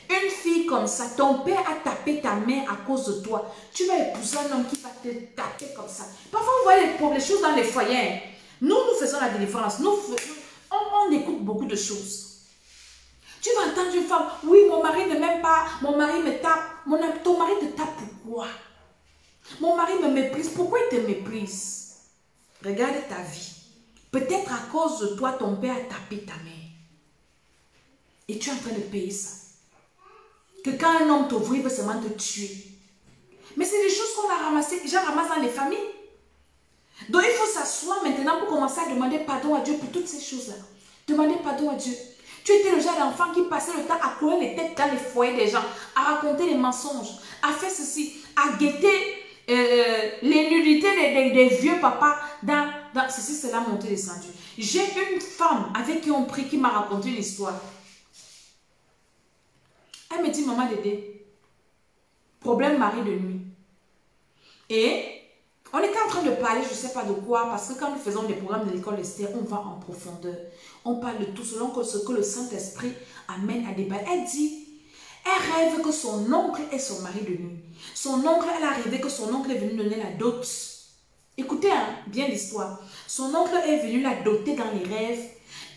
Une fille comme ça, ton père a tapé ta mère à cause de toi. Tu vas épouser un homme qui va te taper comme ça. Parfois, on voit les choses dans les foyers. Nous faisons la délivrance. On écoute beaucoup de choses. Tu vas entendre une femme, oui, mon mari ne m'aime pas, mon mari me tape. Ton mari te tape pourquoi? Mon mari me méprise. Pourquoi il te méprise? Regarde ta vie. Peut-être à cause de toi, ton père a tapé ta mère. Et tu es en train de payer ça. Que quand un homme t'ouvre, il veut seulement te tuer. Mais c'est des choses qu'on a ramassées, que j'ai ramassées dans les familles. Donc il faut s'asseoir maintenant pour commencer à demander pardon à Dieu pour toutes ces choses-là. Demander pardon à Dieu. Tu étais le genre d'enfant qui passait le temps à courir les têtes dans les foyers des gens, à raconter des mensonges, à faire ceci, à guetter les nullités des vieux papas dans ceci, cela monté descendu. J'ai une femme avec qui on prie qui m'a raconté une histoire. Elle me dit, maman Dédé, problème mari de nuit. Et on était en train de parler, je ne sais pas de quoi, parce que quand nous faisons des programmes de l'école Esther, on va en profondeur. On parle de tout selon ce que le Saint-Esprit amène à débattre. Elle dit, elle rêve que son oncle est son mari de nuit. Son oncle, elle a rêvé que son oncle est venu donner la dot. Écoutez hein, bien l'histoire. Son oncle est venu la doter dans les rêves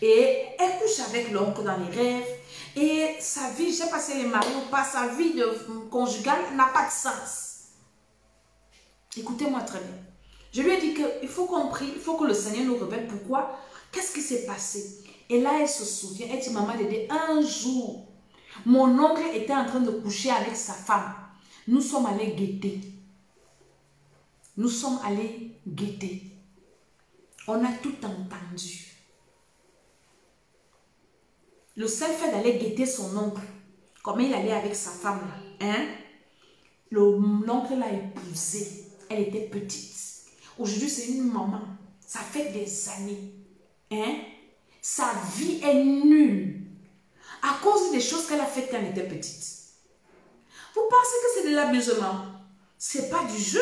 et elle couche avec l'oncle dans les rêves. Et sa vie, je ne sais pas si elle est mariée ou pas, sa vie de conjugale n'a pas de sens. Écoutez-moi très bien. Je lui ai dit qu'il faut qu'on prie, il faut que le Seigneur nous révèle pourquoi, qu'est-ce qui s'est passé. Et là, elle se souvient, elle dit, maman Dédé, un jour, mon oncle était en train de coucher avec sa femme. Nous sommes allés guetter. Nous sommes allés guetter. On a tout entendu. Le seul fait d'aller guetter son oncle, comment il allait avec sa femme là, hein? L'oncle l'a épousée, elle était petite. Aujourd'hui, c'est une maman. Ça fait des années. Hein? Sa vie est nulle à cause des choses qu'elle a faites quand elle était petite. Vous pensez que c'est de l'amusement? C'est pas du jeu.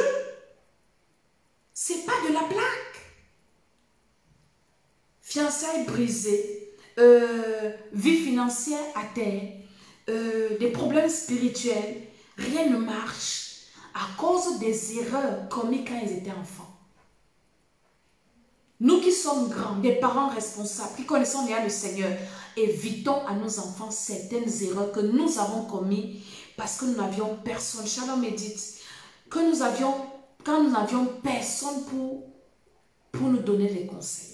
C'est pas de la blague. Fiançailles brisées, vie financière à terre, des problèmes spirituels, rien ne marche à cause des erreurs commises quand ils étaient enfants. Nous qui sommes grands, des parents responsables, qui connaissons bien le Seigneur, évitons à nos enfants certaines erreurs que nous avons commises parce que nous n'avions personne. Shalom médite, quand nous n'avions personne pour nous donner des conseils.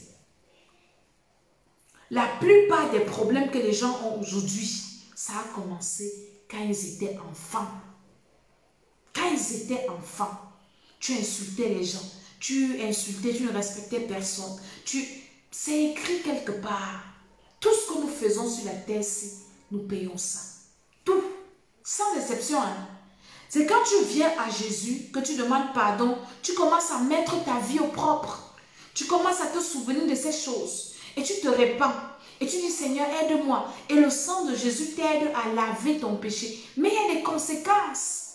La plupart des problèmes que les gens ont aujourd'hui, ça a commencé quand ils étaient enfants. Quand ils étaient enfants, tu insultais les gens. Tu insultais, tu ne respectais personne. C'est écrit quelque part. Tout ce que nous faisons sur la terre, nous payons ça. Tout. Sans exception. Hein? C'est quand tu viens à Jésus, que tu demandes pardon, tu commences à mettre ta vie au propre. Tu commences à te souvenir de ces choses. Et tu te répands. Et tu dis, Seigneur, aide-moi. Et le sang de Jésus t'aide à laver ton péché. Mais il y a des conséquences.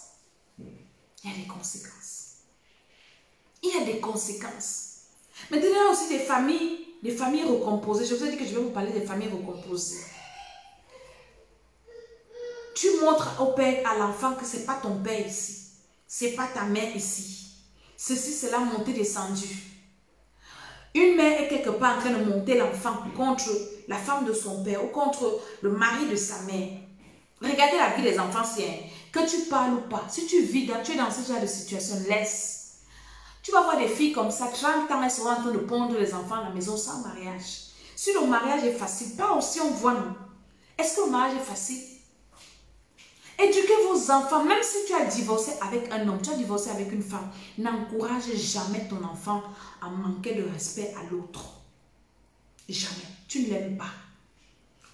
Il y a des conséquences. Il y a des conséquences. Maintenant, il y a aussi des familles recomposées. Je vous ai dit que je vais vous parler des familles recomposées. Tu montres au père, à l'enfant que ce n'est pas ton père ici. Ce n'est pas ta mère ici. Ceci, c'est la montée descendue. Une mère est quelque part en train de monter l'enfant contre la femme de son père ou contre le mari de sa mère. Regardez la vie des enfants, que tu parles ou pas. Si tu vis, tu es dans ce genre de situation, laisse. Tu vas voir des filles comme ça, 30 ans, elles seront en train de pondre les enfants à la maison sans mariage. Si le mariage est facile, pas aussi on voit nous. Est-ce que le mariage est facile? Éduquez vos enfants, même si tu as divorcé avec un homme, tu as divorcé avec une femme, n'encourage jamais ton enfant à manquer de respect à l'autre. Jamais. Tu ne l'aimes pas.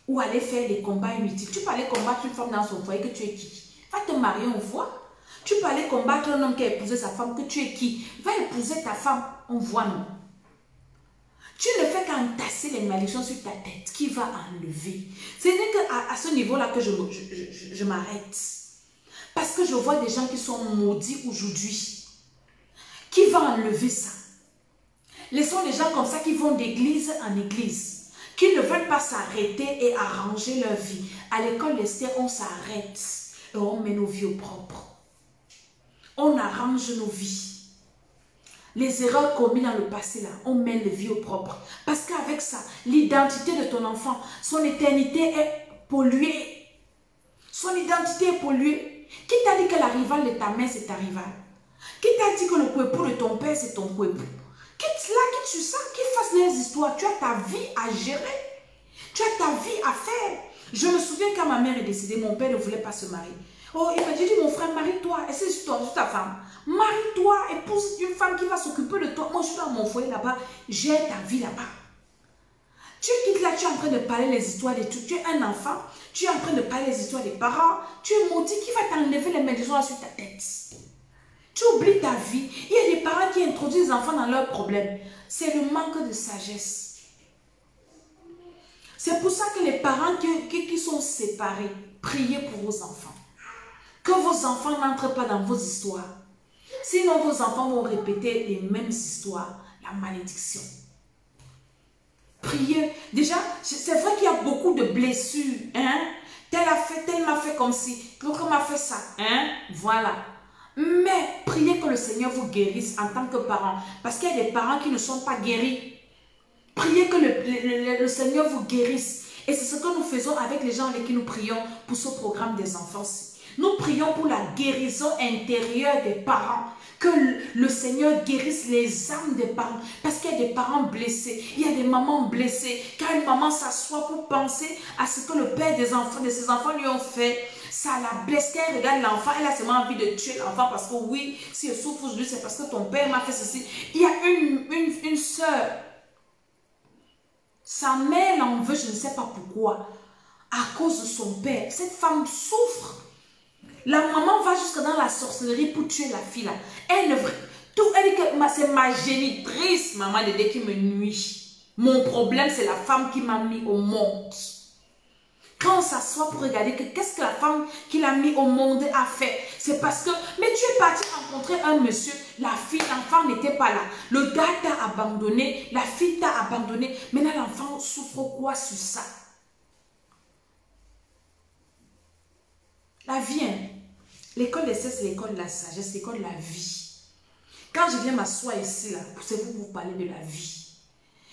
Ou aller faire des combats inutiles. Tu peux aller combattre une femme dans son foyer, que tu es qui? Va te marier, on voit. Tu peux aller combattre un homme qui a épousé sa femme, que tu es qui? Va épouser ta femme, on voit non. Tu ne fais qu'entasser les malédictions sur ta tête. Qui va enlever? C'est qu'à ce niveau-là que je m'arrête. Parce que je vois des gens qui sont maudits aujourd'hui. Qui va enlever ça? Laissons les gens comme ça qui vont d'église en église. Qui ne veulent pas s'arrêter et arranger leur vie. À l'école d'Esther, on s'arrête et on met nos vies au propre. On arrange nos vies. Les erreurs commises dans le passé, là, on met les vies au propre. Parce qu'avec ça, l'identité de ton enfant, son éternité est polluée. Son identité est polluée. Qui t'a dit que la rivale de ta mère, c'est ta rivale? Qui t'a dit que le couépou de ton père, c'est ton couépou? Quitte là, quitte sur ça, qui fasse les histoires. Tu as ta vie à gérer. Tu as ta vie à faire. Je me souviens quand ma mère est décédée, mon père ne voulait pas se marier. Oh, il m'a dit, mon frère, marie-toi. Et c'est sur ta femme. Marie-toi, épouse une femme qui va s'occuper de toi. Moi, je suis dans mon foyer là-bas. J'ai ta vie là-bas. Tu quittes là, tu es en train de parler les histoires des trucs. Tu es un enfant. Tu es en train de parler les histoires des parents. Tu es maudit. Qui va t'enlever les malédictions sur ta tête? Tu oublies ta vie. Il y a des parents qui introduisent les enfants dans leurs problèmes. C'est le manque de sagesse. C'est pour ça que les parents qui sont séparés, priez pour vos enfants. Que vos enfants n'entrent pas dans vos histoires. Sinon, vos enfants vont répéter les mêmes histoires. La malédiction. Priez. Déjà, c'est vrai qu'il y a beaucoup de blessures. Hein? Tel m'a fait comme si. L'autre m'a fait ça. Hein? Voilà. Mais priez que le Seigneur vous guérisse en tant que parent. Parce qu'il y a des parents qui ne sont pas guéris. Priez que le Seigneur vous guérisse. Et c'est ce que nous faisons avec les gens avec qui nous prions pour ce programme des enfants. Nous prions pour la guérison intérieure des parents. Que le Seigneur guérisse les âmes des parents. Parce qu'il y a des parents blessés. Il y a des mamans blessées. Quand une maman s'assoit pour penser à ce que le père de ses enfants lui ont fait, ça la blesse. Quand elle regarde l'enfant, elle a seulement envie de tuer l'enfant. Parce que oui, si elle souffre aujourd'hui, c'est parce que ton père m'a fait ceci. Il y a une soeur. Sa mère l'en veut, je ne sais pas pourquoi. à cause de son père. Cette femme souffre. La maman va jusque dans la sorcellerie pour tuer la fille là. Elle ne tout, elle dit que c'est ma génitrice, maman Dédé, qui me nuit. Mon problème, c'est la femme qui m'a mis au monde. Quand on s'assoit pour regarder que qu'est-ce que la femme qui l'a mis au monde a fait, c'est parce que, mais tu es parti rencontrer un monsieur, la fille, l'enfant n'était pas là. Le gars t'a abandonné, la fille t'a abandonné. Maintenant, l'enfant souffre quoi sur ça? La vie, hein? L'école d'essai, c'est l'école de la sagesse, l'école de la vie. Quand je viens m'asseoir ici, là, c'est pour vous parler de la vie.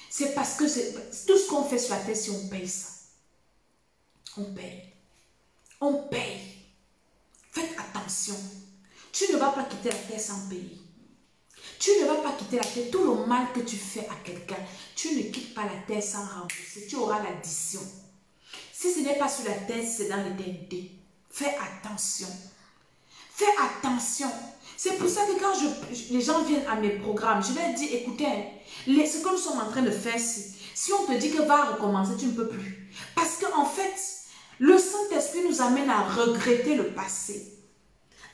C'est parce que tout ce qu'on fait sur la terre, si on paye ça. On paye. On paye. Faites attention. Tu ne vas pas quitter la terre sans payer. Tu ne vas pas quitter la terre. Tout le mal que tu fais à quelqu'un, tu ne quittes pas la terre sans rembourser. Tu auras l'addition. Si ce n'est pas sur la terre, c'est dans l'éternité. Fais attention. Fais attention. C'est pour ça que quand les gens viennent à mes programmes, je leur dis, écoutez, ce que nous sommes en train de faire, si on te dit que va recommencer, tu ne peux plus. Parce qu'en fait, le Saint-Esprit nous amène à regretter le passé,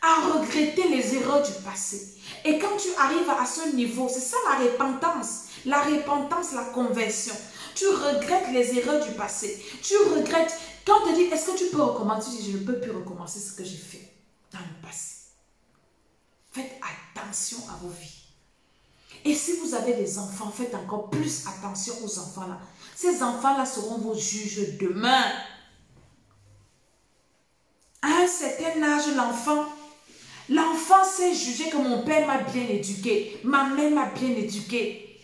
à regretter les erreurs du passé. Et quand tu arrives à ce niveau, c'est ça la repentance, la conversion. Tu regrettes les erreurs du passé. Tu regrettes, quand on te dit, est-ce que tu peux recommencer? Tu dis, je ne peux plus recommencer ce que j'ai fait dans le passé. Faites attention à vos vies. Et si vous avez des enfants, faites encore plus attention aux enfants-là. Ces enfants-là seront vos juges demain. À un certain âge, l'enfant sait juger que mon père m'a bien éduqué, ma mère m'a bien éduqué.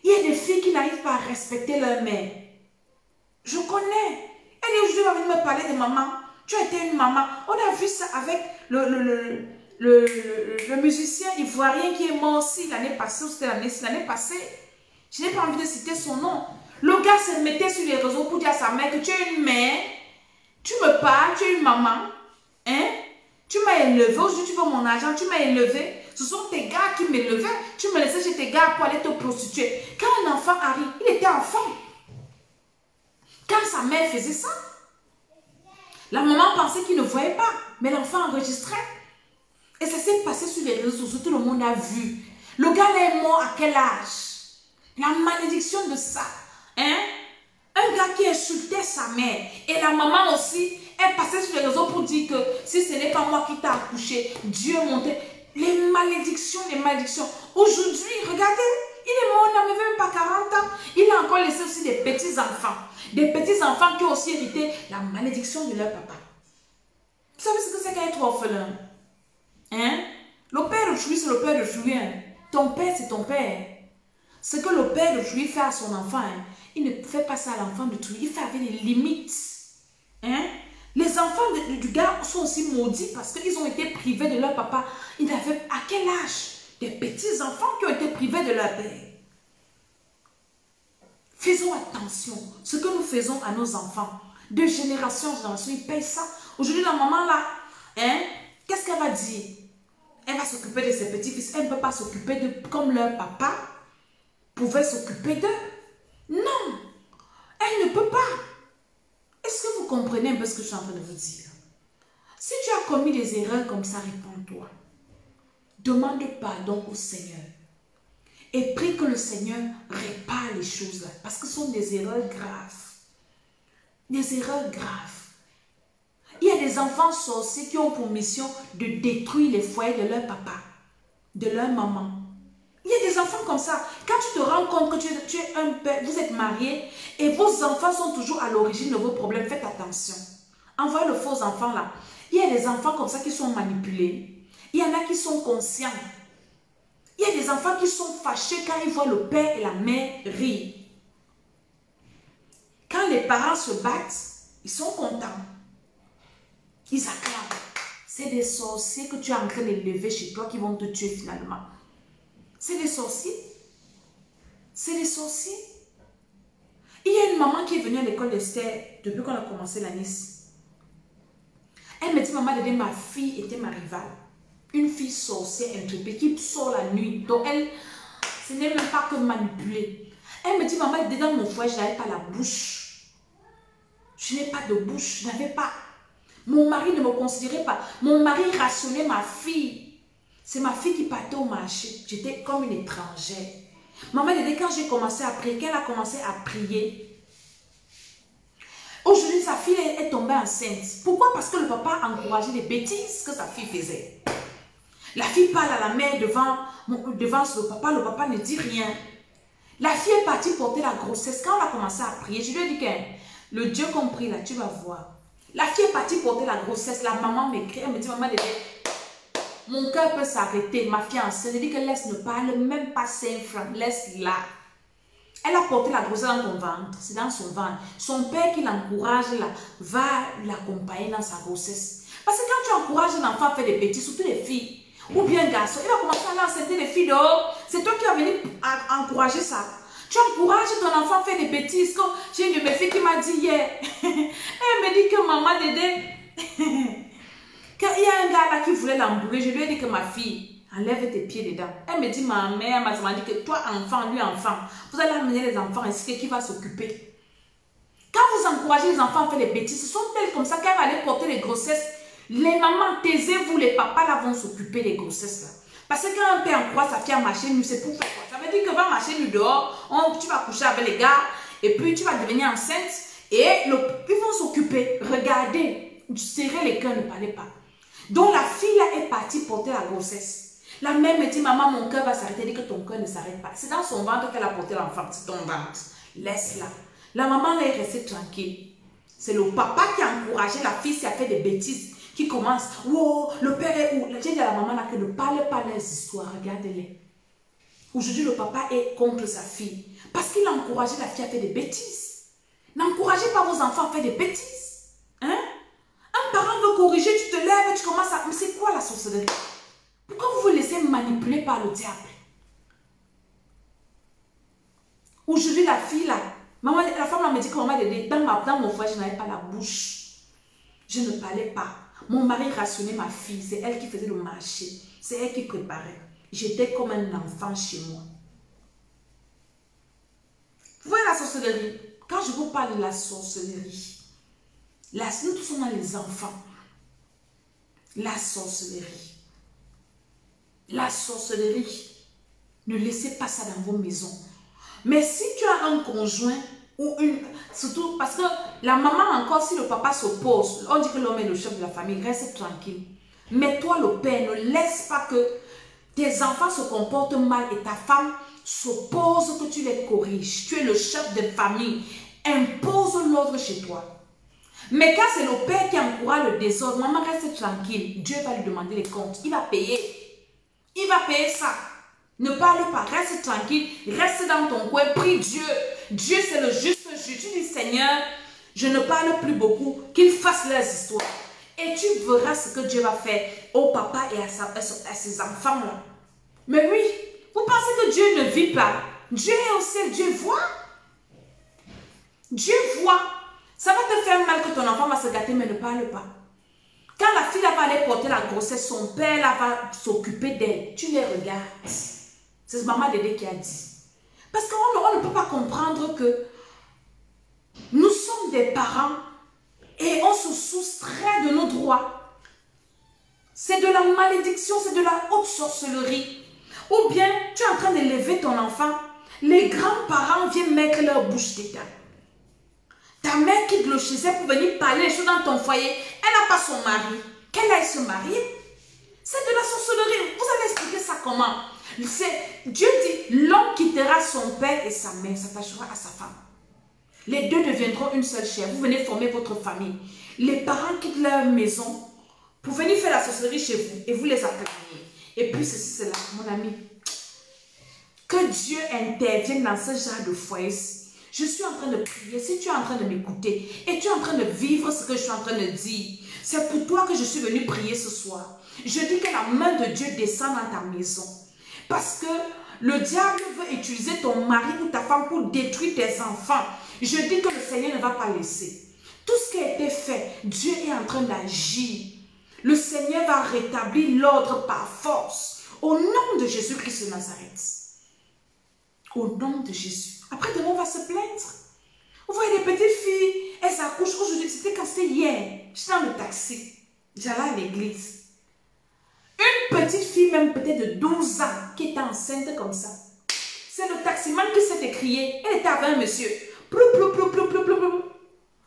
Il y a des filles qui n'arrivent pas à respecter leur mère. Je connais. Elle est aujourd'hui venue me parler de maman. Tu as été une maman. On a vu ça avec le musicien ivoirien qui est mort aussi l'année passée, ou c'était l'année passée. Je n'ai pas envie de citer son nom. Le gars se mettait sur les réseaux pour dire à sa mère que tu es une mère, tu me parles, tu es une maman, hein? Tu m'as élevé, aujourd'hui tu veux mon argent, tu m'as élevé. Ce sont tes gars qui m'élevaient. Tu me laissais chez tes gars pour aller te prostituer. Quand un enfant arrive, il était enfant. Quand sa mère faisait ça, la maman pensait qu'il ne voyait pas, mais l'enfant enregistrait. Et ça s'est passé sur les réseaux sociaux, tout le monde a vu. Le gars là est mort à quel âge? La malédiction de ça. Hein? Un gars qui insultait sa mère. Et la maman aussi, elle passait sur les réseaux pour dire que si ce n'est pas moi qui t'ai accouché, Dieu montait. Les malédictions, les malédictions. Aujourd'hui, regardez, il est mort, il n'avait même pas 40 ans. Il a encore laissé aussi des petits-enfants. Des petits-enfants qui ont aussi hérité la malédiction de leur papa. Vous savez ce que c'est qu'être orphelin? Hein? Le père d'autrui, c'est le père d'autrui. Hein? Ton père, c'est ton père. Ce que le père d'autrui fait à son enfant, hein, il ne fait pas ça à l'enfant d'autrui. Il fait avec les limites. Hein? Les enfants du gars sont aussi maudits parce qu'ils ont été privés de leur papa. Ils avaient à quel âge? Des petits-enfants qui ont été privés de leur père. Faisons attention. Ce que nous faisons à nos enfants, de génération en génération, ils payent ça. Aujourd'hui, la maman là, hein, qu'est-ce qu'elle va dire? Elle va s'occuper de ses petits-fils. Elle ne peut pas s'occuper d'eux comme leur papa pouvait s'occuper d'eux. Non, elle ne peut pas. Est-ce que vous comprenez un peu ce que je suis en train de vous dire? Si tu as commis des erreurs comme ça, réponds-toi. Demande pardon au Seigneur. Et prie que le Seigneur répare les choses là. Parce que ce sont des erreurs graves. Des erreurs graves. Il y a des enfants sorciers qui ont pour mission de détruire les foyers de leur papa, de leur maman. Il y a des enfants comme ça. Quand tu te rends compte que tu es un père, vous êtes marié et vos enfants sont toujours à l'origine de vos problèmes, faites attention. Envoyez le faux enfant là. Il y a des enfants comme ça qui sont manipulés. Il y en a qui sont conscients. Il y a des enfants qui sont fâchés quand ils voient le père et la mère rire. Quand les parents se battent, ils sont contents. Ils acclament. C'est des sorciers que tu es en train d'élever chez toi qui vont te tuer finalement. C'est des sorciers. C'est des sorciers. Il y a une maman qui est venue à l'école d'Esther depuis qu'on a commencé l'année. Elle me dit, maman, ma fille était ma rivale. Une fille sorcière intrépide qui sort la nuit. Donc elle, ce n'est même pas que manipuler. Elle me dit, maman, dedans mon foyer, je n'avais pas la bouche. Je n'ai pas de bouche, je n'avais pas. Mon mari ne me considérait pas. Mon mari rationnait ma fille. C'est ma fille qui partait au marché. J'étais comme une étrangère. Maman Dédé, quand j'ai commencé à prier, quand elle a commencé à prier, aujourd'hui, sa fille est tombée enceinte. Pourquoi? Parce que le papa encourageait les bêtises que sa fille faisait. La fille parle à la mère devant le papa ne dit rien. La fille est partie porter la grossesse. Quand on a commencé à prier, je lui ai dit que le Dieu qu'on prie là, tu vas voir. La fille est partie porter la grossesse. La maman m'écrit, elle me dit, maman Dédé, mon cœur peut s'arrêter. Ma fille enceinte, elle dit que laisse, ne parle même pas 5 francs, laisse-la. Elle a porté la grossesse dans ton ventre, c'est dans son ventre. Son père qui l'encourage là, va l'accompagner dans sa grossesse. Parce que quand tu encourages un enfant à faire des bêtises, surtout les filles, ou bien un garçon, il va commencer à aller enceinter les filles dehors. C'est toi qui vas venir encourager ça. Tu encourages ton enfant à faire des bêtises. Comme j'ai une de mes filles qui m'a dit hier, elle me dit que maman Dédé, quand il y a un gars là qui voulait l'embrouiller, je lui ai dit que ma fille, enlève tes pieds dedans. Elle me dit, ma mère m'a dit que toi enfant, lui enfant, vous allez amener les enfants ici, qui va s'occuper. Quand vous encouragez les enfants à faire des bêtises, ce sont elles comme ça qu'elles vont aller porter les grossesses. Les mamans, taisez-vous, les papas là vont s'occuper des grossesses là. Parce que quand un père encourage sa fille à marcher nu, c'est pour faire quoi? Ça veut dire que va marcher nu dehors, tu vas coucher avec les gars, et puis tu vas devenir enceinte, et ils vont s'occuper. Regardez, serrez les cœurs, ne parlez pas. Donc la fille là est partie porter la grossesse. La mère me dit, maman, mon cœur va s'arrêter. Elle dit que ton cœur ne s'arrête pas. C'est dans son ventre qu'elle a porté l'enfant. C'est ton ventre. Laisse-la. La maman là est restée tranquille. C'est le papa qui a encouragé la fille si elle fait des bêtises. Qui commence, wow, le père est où? J'ai dit à la maman là que ne parle pas leurs histoires. Regardez-les. Aujourd'hui, le papa est contre sa fille. Parce qu'il a encouragé la fille à faire des bêtises. N'encouragez pas vos enfants à faire des bêtises. Hein? Un parent veut corriger, tu te lèves, tu commences à... Mais c'est quoi la sorcellerie? Pourquoi vous vous laissez manipuler par le diable? Aujourd'hui, la fille là, maman, la femme là me dit que maman Dédé, dans mon foyer, je n'avais pas la bouche. Je ne parlais pas. Mon mari rationnait ma fille, c'est elle qui faisait le marché. C'est elle qui préparait. J'étais comme un enfant chez moi. Vous voyez la sorcellerie? Quand je vous parle de la sorcellerie, là, nous tous sommes les enfants. La sorcellerie. La sorcellerie. Ne laissez pas ça dans vos maisons. Mais si tu as un conjoint ou une... Surtout parce que la maman encore, si le papa s'oppose, on dit que l'homme est le chef de la famille, reste tranquille. Mais toi, le père, ne laisse pas que tes enfants se comportent mal et ta femme s'oppose, que tu les corriges. Tu es le chef de famille. Impose l'ordre chez toi. Mais quand c'est le père qui encourage le désordre, maman reste tranquille. Dieu va lui demander les comptes. Il va payer. Il va payer ça. Ne parle pas. Reste tranquille. Reste dans ton coin. Prie Dieu. Dieu, c'est le juste juge. Tu dis, Seigneur, je ne parle plus beaucoup. Qu'il fasse leurs histoires. Et tu verras ce que Dieu va faire au papa et à ses enfants-là. Mais oui, vous pensez que Dieu ne vit pas? Dieu est au ciel. Dieu voit. Dieu voit. Ça va te faire mal que ton enfant va se gâter, mais ne parle pas. Quand la fille va aller porter la grossesse, son père là, va s'occuper d'elle. Tu les regardes. C'est maman Dédé qui a dit. Parce qu'on ne peut pas comprendre que nous sommes des parents et on se soustrait de nos droits. C'est de la malédiction, c'est de la haute sorcellerie. Ou bien, tu es en train d'élever ton enfant. Les grands-parents viennent mettre leur bouche dedans. Ta mère quitte le chez elle pour venir parler les choses dans ton foyer. Elle n'a pas son mari. Qu'elle aille se marier. C'est de la sorcellerie. Vous allez expliquer ça comment? Dieu dit, l'homme quittera son père et sa mère, s'attachera à sa femme. Les deux deviendront une seule chair. Vous venez former votre famille. Les parents quittent leur maison pour venir faire la sorcellerie chez vous et vous les accompagnez. Et puis ceci, c'est là, mon ami. Que Dieu intervienne dans ce genre de foyer. Je suis en train de prier. Si tu es en train de m'écouter et tu es en train de vivre ce que je suis en train de dire, c'est pour toi que je suis venue prier ce soir. Je dis que la main de Dieu descend dans ta maison. Parce que le diable veut utiliser ton mari ou ta femme pour détruire tes enfants. Je dis que le Seigneur ne va pas laisser. Tout ce qui a été fait, Dieu est en train d'agir. Le Seigneur va rétablir l'ordre par force. Au nom de Jésus-Christ de Nazareth. Au nom de Jésus. Après, demain, on va se plaindre. Vous voyez les petites filles, Elle s'accouche aujourd'hui. C'était quand c'était hier. J'étais dans le taxi. J'allais à l'église. Une petite fille, même peut-être de 12 ans, qui était enceinte comme ça. C'est le taximan qui s'est écrié. Elle était avec un monsieur. Plou, plou, plou, plou, plou, plou, plou.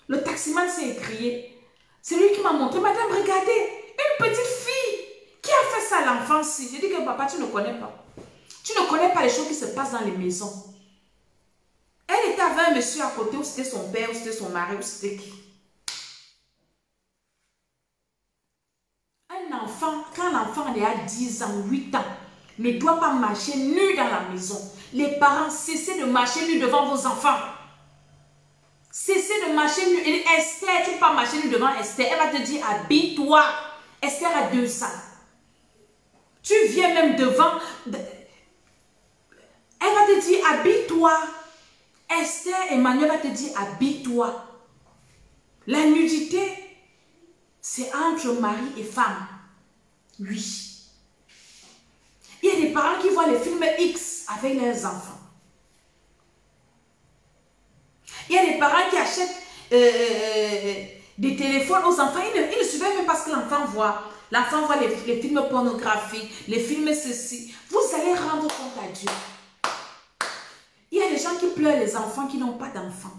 Le taximan s'est écrié. C'est lui qui m'a montré. Madame, regardez. Une petite fille qui a fait ça à l'enfance. J'ai dit que papa, tu ne connais pas. Tu ne connais pas les choses qui se passent dans les maisons. Elle était avec un monsieur à côté, ou c'était son père, ou c'était son mari, ou c'était qui. Un enfant, quand l'enfant est à 10 ans, 8 ans, ne doit pas marcher nu dans la maison. Les parents, cessez de marcher nu devant vos enfants. Cessez de marcher nu. Et Esther, tu ne peux pas marcher nu devant Esther. Elle va te dire, habille-toi. Esther a 2 ans. Tu viens même devant. Elle va te dire, habille-toi. Esther, Emmanuel va te dire, habille-toi. La nudité, c'est entre mari et femme. Oui. Il y a des parents qui voient les films X avec leurs enfants. Il y a des parents qui achètent des téléphones aux enfants. Ils ne suivent même pas ce que l'enfant voit. L'enfant voit les films pornographiques, les films ceci. Vous allez rendre compte à Dieu. Il y a des gens qui pleurent les enfants qui n'ont pas d'enfants.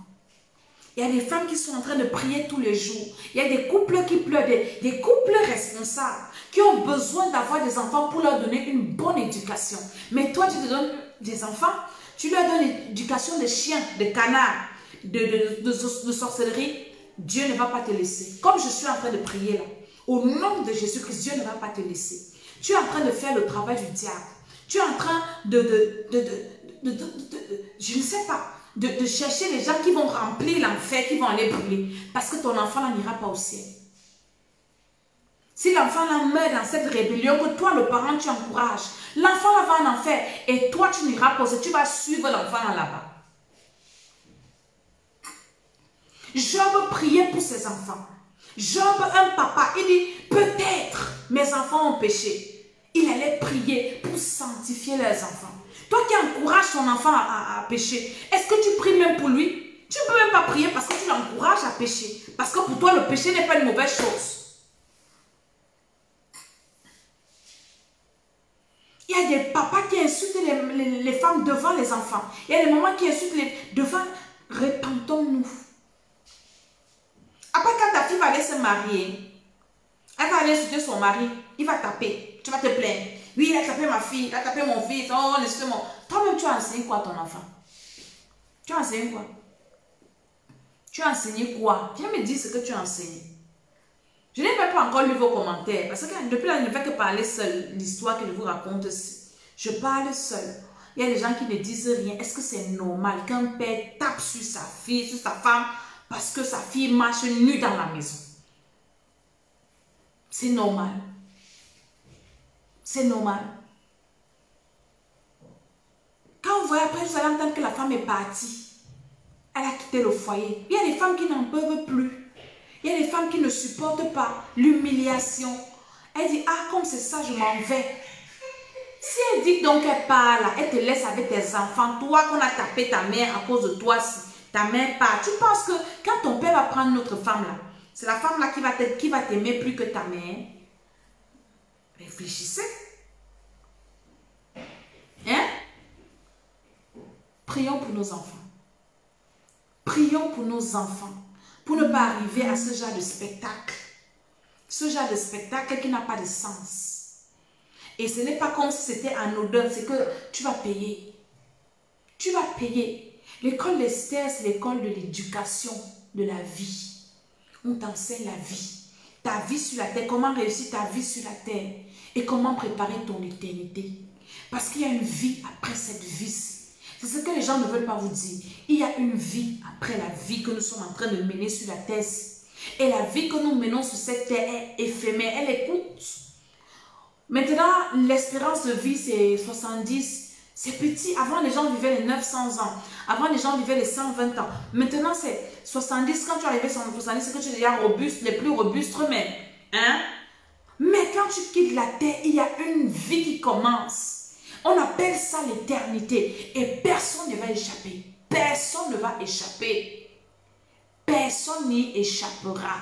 Il y a des femmes qui sont en train de prier tous les jours. Il y a des couples qui pleurent, des couples responsables qui ont besoin d'avoir des enfants pour leur donner une bonne éducation. Mais toi, tu te donnes des enfants, tu leur donnes l'éducation de chiens, de canards, de sorcellerie. Dieu ne va pas te laisser. Comme je suis en train de prier là, au nom de Jésus-Christ, Dieu ne va pas te laisser. Tu es en train de faire le travail du diable. Tu es en train je ne sais pas, de chercher les gens qui vont remplir l'enfer, qui vont aller brûler. Parce que ton enfant là n'ira pas au ciel. Si l'enfant là meurt dans cette rébellion, que toi le parent tu encourages, l'enfant là va en enfer et toi tu n'iras pas au ciel, tu vas suivre l'enfant là-bas. Job priait pour ses enfants. Job, un papa, il dit, peut-être mes enfants ont péché. Il allait prier pour sanctifier leurs enfants. Toi qui encourages ton enfant à pécher, est-ce que tu pries même pour lui? Tu ne peux même pas prier parce que tu l'encourages à pécher. Parce que pour toi, le péché n'est pas une mauvaise chose. Il y a des papas qui insultent les femmes devant les enfants. Il y a des mamans qui insultent devant. Repentons-nous. Après, quand ta fille va aller se marier, elle va aller insulter son mari, il va taper. Tu vas te plaindre. Oui, il a tapé ma fille, il a tapé mon fils. Oh, laisse-moi. Toi-même, tu as enseigné quoi à ton enfant? Tu as enseigné quoi? Tu as enseigné quoi? Viens me dire ce que tu as enseigné. Je n'ai même pas encore lu vos commentaires. Parce que depuis là, je ne fais que parler seul. L'histoire que je vous raconte, je parle seul. Il y a des gens qui ne disent rien. Est-ce que c'est normal qu'un père tape sur sa fille, sur sa femme, parce que sa fille marche nue dans la maison? C'est normal. C'est normal. Quand vous voyez après, vous allez entendre que la femme est partie. Elle a quitté le foyer. Il y a des femmes qui n'en peuvent plus. Il y a des femmes qui ne supportent pas l'humiliation. Elle dit, ah, comme c'est ça, je m'en vais. Si elle dit donc qu'elle part là, elle te laisse avec tes enfants, toi qu'on a tapé ta mère à cause de toi, si ta mère part, tu penses que quand ton père va prendre une autre femme là, c'est la femme là qui va t'aimer plus que ta mère? Réfléchissez. Hein? Prions pour nos enfants. Prions pour nos enfants. Pour ne pas arriver à ce genre de spectacle. Ce genre de spectacle qui n'a pas de sens. Et ce n'est pas comme si c'était anodin. C'est que tu vas payer. Tu vas payer. L'école d'Esther, c'est l'école de l'éducation de la vie. On t'enseigne la vie. Ta vie sur la terre. Comment réussir ta vie sur la terre. Et comment préparer ton éternité. Parce qu'il y a une vie après cette vie-ci. C'est ce que les gens ne veulent pas vous dire. Il y a une vie après la vie que nous sommes en train de mener sur la terre. Et la vie que nous menons sur cette terre est éphémère. Elle est courte. Maintenant, l'espérance de vie, c'est 70. C'est petit. Avant, les gens vivaient les 900 ans. Avant, les gens vivaient les 120 ans. Maintenant, c'est 70. Quand tu arrives à 70, c'est que tu es déjà robuste, les plus robustes même. Hein? Mais quand tu quittes la terre, il y a une vie qui commence. On appelle ça l'éternité. Et personne ne va échapper. Personne ne va échapper. personne n'y échappera.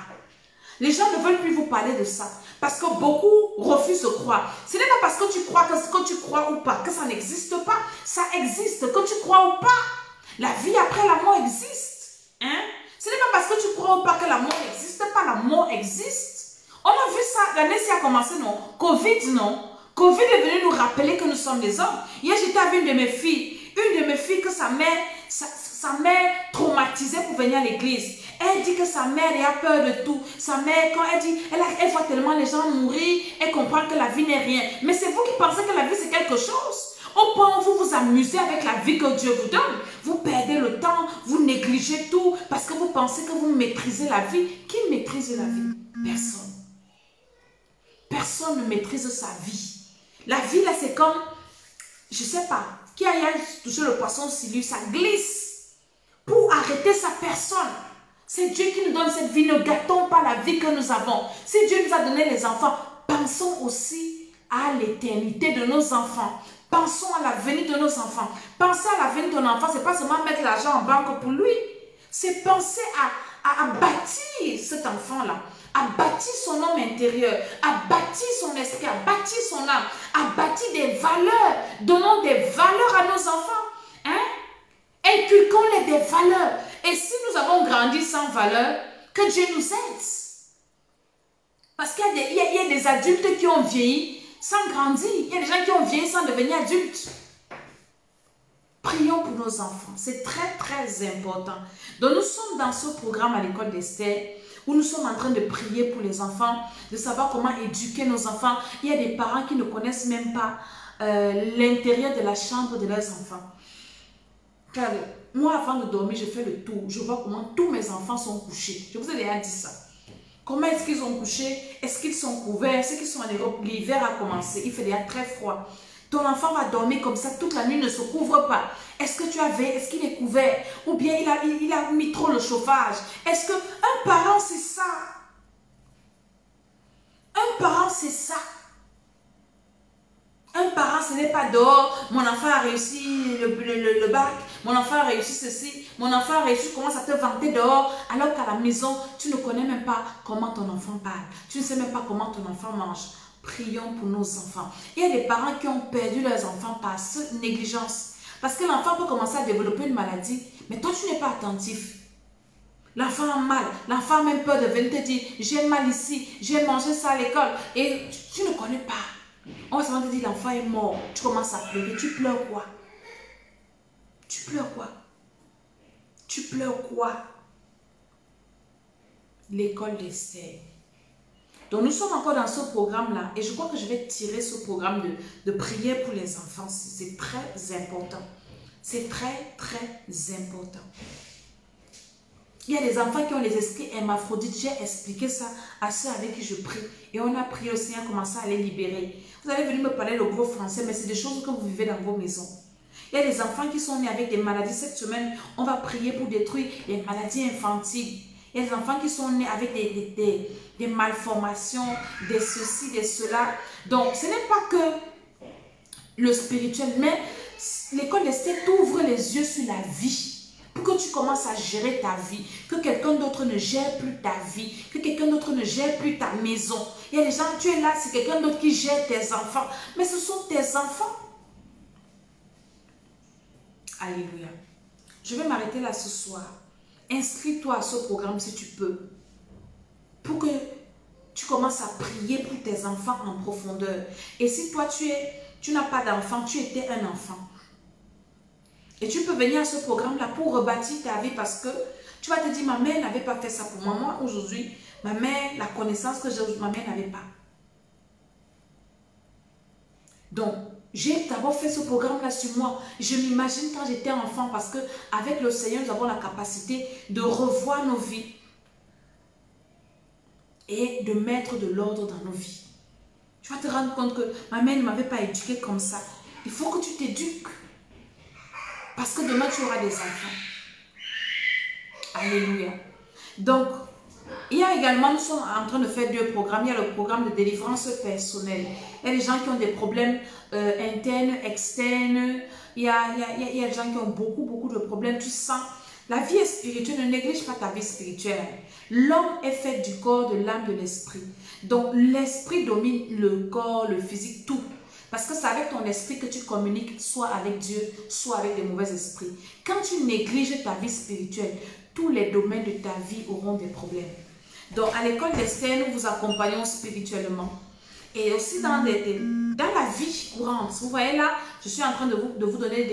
Les gens ne veulent plus vous parler de ça. Parce que beaucoup refusent de croire. Ce n'est pas parce que tu crois que tu crois ou pas, que ça n'existe pas. Ça existe, que tu crois ou pas. La vie après la mort existe. Hein? Ce n'est pas parce que tu crois ou pas que la mort n'existe pas. La mort existe. On a vu ça, l'année qui a commencé, non? Covid, non? Covid est venu nous rappeler que nous sommes des hommes. Hier, j'étais avec une de mes filles. Une de mes filles que sa mère traumatisée pour venir à l'église. Elle dit que sa mère a peur de tout. Sa mère, quand elle dit, elle voit tellement les gens mourir, elle comprend que la vie n'est rien. Mais c'est vous qui pensez que la vie c'est quelque chose. Au point où vous vous amusez avec la vie que Dieu vous donne. Vous perdez le temps, vous négligez tout parce que vous pensez que vous maîtrisez la vie. Qui maîtrise la vie? Personne. Personne ne maîtrise sa vie. La vie là c'est comme, je ne sais pas, qui a touché le poisson Silus, ça glisse pour arrêter sa personne. C'est Dieu qui nous donne cette vie. Ne gâtons pas la vie que nous avons. Si Dieu nous a donné les enfants, pensons aussi à l'éternité de nos enfants. Pensons à l'avenir de nos enfants. Penser à l'avenir de ton enfant, ce n'est pas seulement mettre l'argent en banque pour lui. C'est penser à bâtir cet enfant-là, à bâtir son homme intérieur, à bâtir son esprit, à bâtir son âme, à bâtir des valeurs. Donnons des valeurs à nos enfants. Hein? Inculquons-les des valeurs. Et si nous avons grandi sans valeur, que Dieu nous aide. Parce qu'il y a des adultes qui ont vieilli sans grandir. Il y a des gens qui ont vieilli sans devenir adultes. Prions pour nos enfants. C'est très, très important. Donc, nous sommes dans ce programme à l'école d'Esther où nous sommes en train de prier pour les enfants, de savoir comment éduquer nos enfants. Il y a des parents qui ne connaissent même pas l'intérieur de la chambre de leurs enfants. Car moi, avant de dormir, je fais le tour. Je vois comment tous mes enfants sont couchés. Je vous ai déjà dit ça. Comment est-ce qu'ils ont couché? Est-ce qu'ils sont couverts? Est-ce qu'ils sont en Europe? L'hiver a commencé. Il fait déjà très froid. Ton enfant va dormir comme ça toute la nuit, ne se couvre pas. Est-ce que tu as veillé? Est-ce qu'il est couvert? Ou bien il a mis trop le chauffage? Est-ce que un parent, c'est ça? Un parent, c'est ça. Un parent, ce n'est pas dehors, mon enfant a réussi le bac, mon enfant a réussi ceci, mon enfant a réussi, commence à te vanter dehors, alors qu'à la maison, tu ne connais même pas comment ton enfant parle, tu ne sais même pas comment ton enfant mange. Prions pour nos enfants. Il y a des parents qui ont perdu leurs enfants par cette négligence. Parce que l'enfant peut commencer à développer une maladie, mais toi, tu n'es pas attentif. L'enfant a mal, l'enfant a même peur de venir te dire, j'ai mal ici, j'ai mangé ça à l'école, et tu ne connais pas. On va seulement te dire l'enfant est mort. Tu commences à pleurer. Tu pleures quoi? Tu pleures quoi? Tu pleures quoi? L'école d'Esther. Donc nous sommes encore dans ce programme-là. Et je crois que je vais tirer ce programme de prière pour les enfants. C'est très important. C'est très, très important. Il y a des enfants qui ont les esprits hermaphrodites. J'ai expliqué ça à ceux avec qui je prie. Et on a prié au Seigneur, commencé à les libérer. Vous allez venir me parler le gros français, mais c'est des choses que vous vivez dans vos maisons. Il y a des enfants qui sont nés avec des maladies. Cette semaine, on va prier pour détruire les maladies infantiles. Il y a des enfants qui sont nés avec des malformations, des ceci, des cela. Donc, ce n'est pas que le spirituel, mais l'école d'Esther t'ouvre les yeux sur la vie. Pour que tu commences à gérer ta vie, que quelqu'un d'autre ne gère plus ta vie, que quelqu'un d'autre ne gère plus ta maison. Il y a des gens, tu es là, c'est quelqu'un d'autre qui gère tes enfants, mais ce sont tes enfants. Alléluia. Je vais m'arrêter là ce soir. Inscris-toi à ce programme si tu peux, pour que tu commences à prier pour tes enfants en profondeur. Et si toi, tu n'as pas d'enfant, tu étais un enfant, et tu peux venir à ce programme-là pour rebâtir ta vie parce que tu vas te dire, ma mère n'avait pas fait ça pour moi. Moi, aujourd'hui, ma mère, la connaissance que j'ai, ma mère n'avait pas. Donc, j'ai d'abord fait ce programme-là sur moi. Je m'imagine quand j'étais enfant parce que avec le Seigneur, nous avons la capacité de revoir nos vies et de mettre de l'ordre dans nos vies. Tu vas te rendre compte que ma mère ne m'avait pas éduqué comme ça. Il faut que tu t'éduques. Parce que demain, tu auras des enfants. Alléluia. Donc, il y a également, nous sommes en train de faire 2 programmes. Il y a le programme de délivrance personnelle. Il y a des gens qui ont des problèmes internes, externes. Il y a des gens qui ont beaucoup de problèmes. Tu sens, La vie est spirituelle, ne néglige pas ta vie spirituelle. L'homme est fait du corps, de l'âme, de l'esprit. Donc l'esprit domine le corps, le physique, tout. Parce que c'est avec ton esprit que tu communiques, soit avec Dieu, soit avec des mauvais esprits. Quand tu négliges ta vie spirituelle, tous les domaines de ta vie auront des problèmes. Donc à l'école d'Esther, nous vous accompagnons spirituellement. Et aussi dans la vie courante. Vous voyez là, je suis en train de vous donner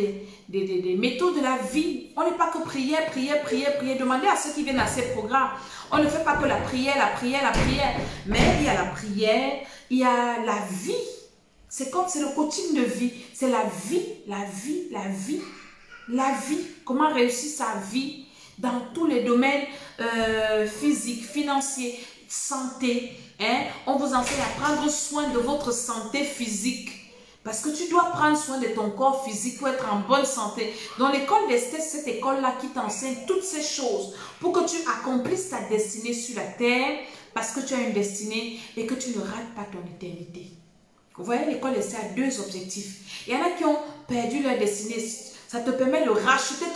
des méthodes de la vie. On n'est pas que prier. Demandez à ceux qui viennent à ces programmes. On ne fait pas que la prière. Mais il y a la prière, il y a la vie. C'est le coaching de vie. C'est la vie. Comment réussir sa vie dans tous les domaines physiques, financiers, santé. On vous enseigne à prendre soin de votre santé physique. Parce que tu dois prendre soin de ton corps physique pour être en bonne santé. Dans l'école d'Esther, cette école-là qui t'enseigne toutes ces choses pour que tu accomplisses ta destinée sur la terre. Parce que tu as une destinée et que tu ne rates pas ton éternité. Vous voyez, l'école d'Esther a deux objectifs. Il y en a qui ont perdu leur destinée. Ça te permet de racheter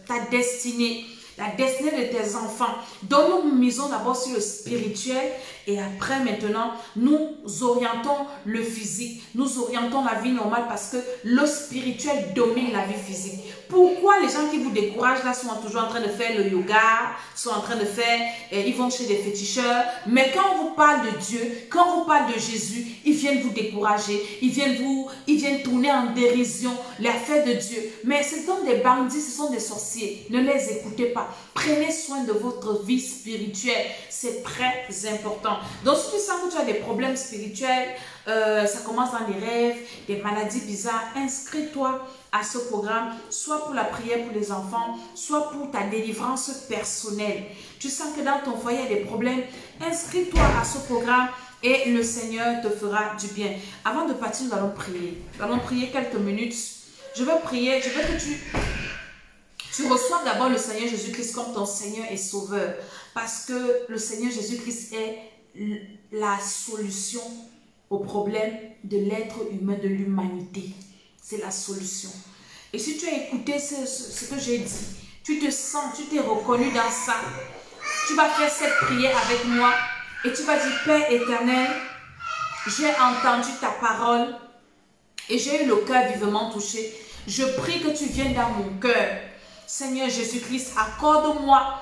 ta destinée. La destinée de tes enfants. Donc nous misons d'abord sur le spirituel et après maintenant nous orientons le physique. Nous orientons la vie normale parce que le spirituel domine la vie physique. Pourquoi les gens qui vous découragent là sont toujours en train de faire le yoga, sont en train de faire, ils vont chez des féticheurs. Mais quand on vous parle de Dieu, quand on vous parle de Jésus, ils viennent vous décourager, ils viennent tourner en dérision l'affaire de Dieu. Mais ce sont des bandits, ce sont des sorciers. Ne les écoutez pas. Prenez soin de votre vie spirituelle. C'est très important. Donc, si tu sens que tu as des problèmes spirituels, ça commence dans des rêves, des maladies bizarres, inscris-toi à ce programme, soit pour la prière pour les enfants, soit pour ta délivrance personnelle. Tu sens que dans ton foyer, il y a des problèmes, inscris-toi à ce programme et le Seigneur te fera du bien. Avant de partir, nous allons prier. Nous allons prier quelques minutes. Je veux prier, je veux que tu reçois d'abord le Seigneur Jésus-Christ comme ton Seigneur et Sauveur. Parce que le Seigneur Jésus-Christ est la solution au problème de l'être humain, de l'humanité. C'est la solution. Et si tu as écouté ce que j'ai dit, tu te sens, tu t'es reconnu dans ça, tu vas faire cette prière avec moi et tu vas dire: Père éternel, j'ai entendu ta parole et j'ai eu le cœur vivement touché. Je prie que tu viennes dans mon cœur. Seigneur Jésus-Christ, accorde-moi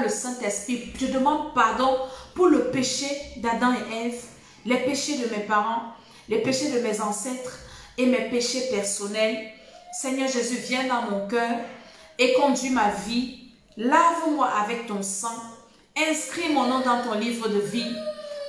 le Saint-Esprit. Je demande pardon pour le péché d'Adam et Ève, les péchés de mes parents, les péchés de mes ancêtres et mes péchés personnels. Seigneur Jésus, viens dans mon cœur et conduis ma vie. Lave-moi avec ton sang. Inscris mon nom dans ton livre de vie.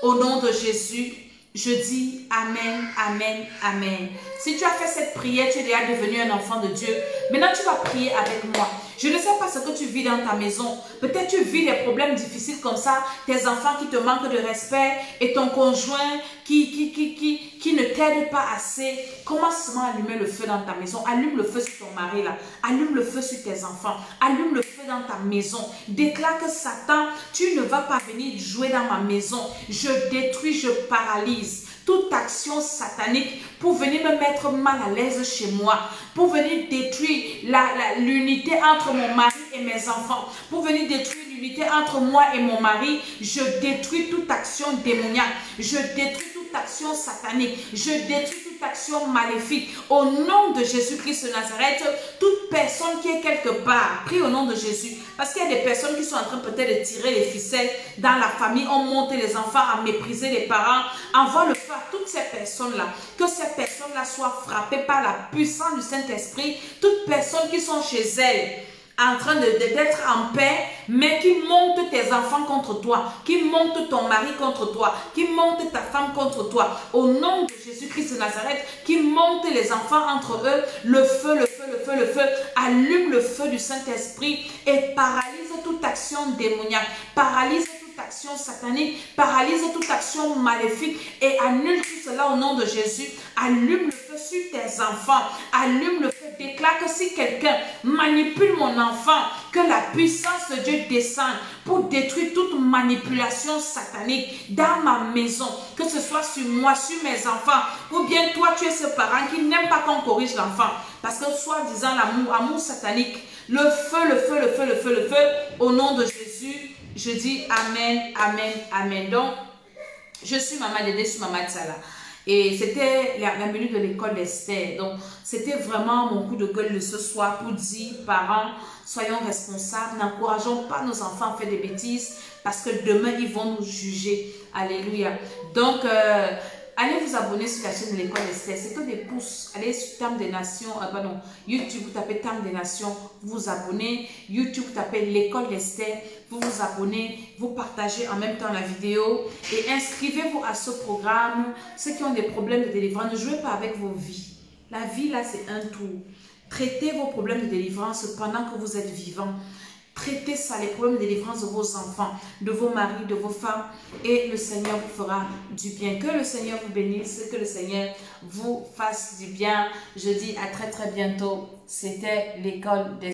Au nom de Jésus, je dis Amen, Amen, Amen. Si tu as fait cette prière, tu es déjà devenu un enfant de Dieu. Maintenant, tu vas prier avec moi. Je ne sais pas ce que tu vis dans ta maison. Peut-être tu vis des problèmes difficiles comme ça. Tes enfants qui te manquent de respect et ton conjoint qui ne t'aide pas assez. Commence seulement à allumer le feu dans ta maison. Allume le feu sur ton mari là. Allume le feu sur tes enfants. Allume le feu dans ta maison. Déclare que Satan, tu ne vas pas venir jouer dans ma maison. Je détruis, je paralyse toute action satanique pour venir me mettre mal à l'aise chez moi, pour venir détruire l'unité entre mon mari et mes enfants, pour venir détruire l'unité entre moi et mon mari. Je détruis toute action démoniaque, je détruis toute action satanique, je détruis toute action maléfique. Au nom de Jésus-Christ de Nazareth, toute personne qui est quelque part, prie au nom de Jésus, parce qu'il y a des personnes qui sont en train peut-être de tirer les ficelles dans la famille, on monte les enfants à mépriser les parents. Envoie le feu à toutes ces personnes-là, que ces personnes-là soient frappées par la puissance du Saint-Esprit. Toutes personnes qui sont chez elles en train d'être en paix, mais qui montent tes enfants contre toi, qui montent ton mari contre toi, qui montent ta femme contre toi. Au nom de Jésus-Christ de Nazareth, qui montent les enfants entre eux, le feu, le feu, le feu, le feu, allume le feu du Saint-Esprit et paralyse toute action démoniaque, paralyse toute action satanique, paralyse toute action maléfique et annule tout cela au nom de Jésus. Allume le feu sur tes enfants, allume le feu. Déclare que si quelqu'un manipule mon enfant, que la puissance de Dieu descende pour détruire toute manipulation satanique dans ma maison, que ce soit sur moi, sur mes enfants, ou bien toi tu es ce parent qui n'aime pas qu'on corrige l'enfant. parce que soi-disant l'amour, amour satanique, le feu, le feu, le feu, le feu, le feu, au nom de Jésus, je dis Amen, Amen, Amen. Donc, je suis Maman Dédé, je suis Maman Tsala. Et c'était la minute de l'école d'Esther. Donc, c'était vraiment mon coup de gueule de ce soir pour dire, parents, soyons responsables, n'encourageons pas nos enfants à faire des bêtises parce que demain, ils vont nous juger. Alléluia. Donc, allez vous abonner sur la chaîne de l'école d'Esther. C'est que des pouces. Allez sur Terme des Nations. Pardon, YouTube, vous tapez Terme des Nations, vous vous abonnez. YouTube, vous tapez l'école d'Esther, vous vous abonnez, vous partagez en même temps la vidéo et inscrivez-vous à ce programme. Ceux qui ont des problèmes de délivrance, ne jouez pas avec vos vies. La vie, là, c'est un tour. Traitez vos problèmes de délivrance pendant que vous êtes vivant. Traitez ça, les problèmes de délivrance de vos enfants, de vos maris, de vos femmes, et le Seigneur vous fera du bien. Que le Seigneur vous bénisse, que le Seigneur vous fasse du bien. Je dis à très très bientôt. C'était l'école des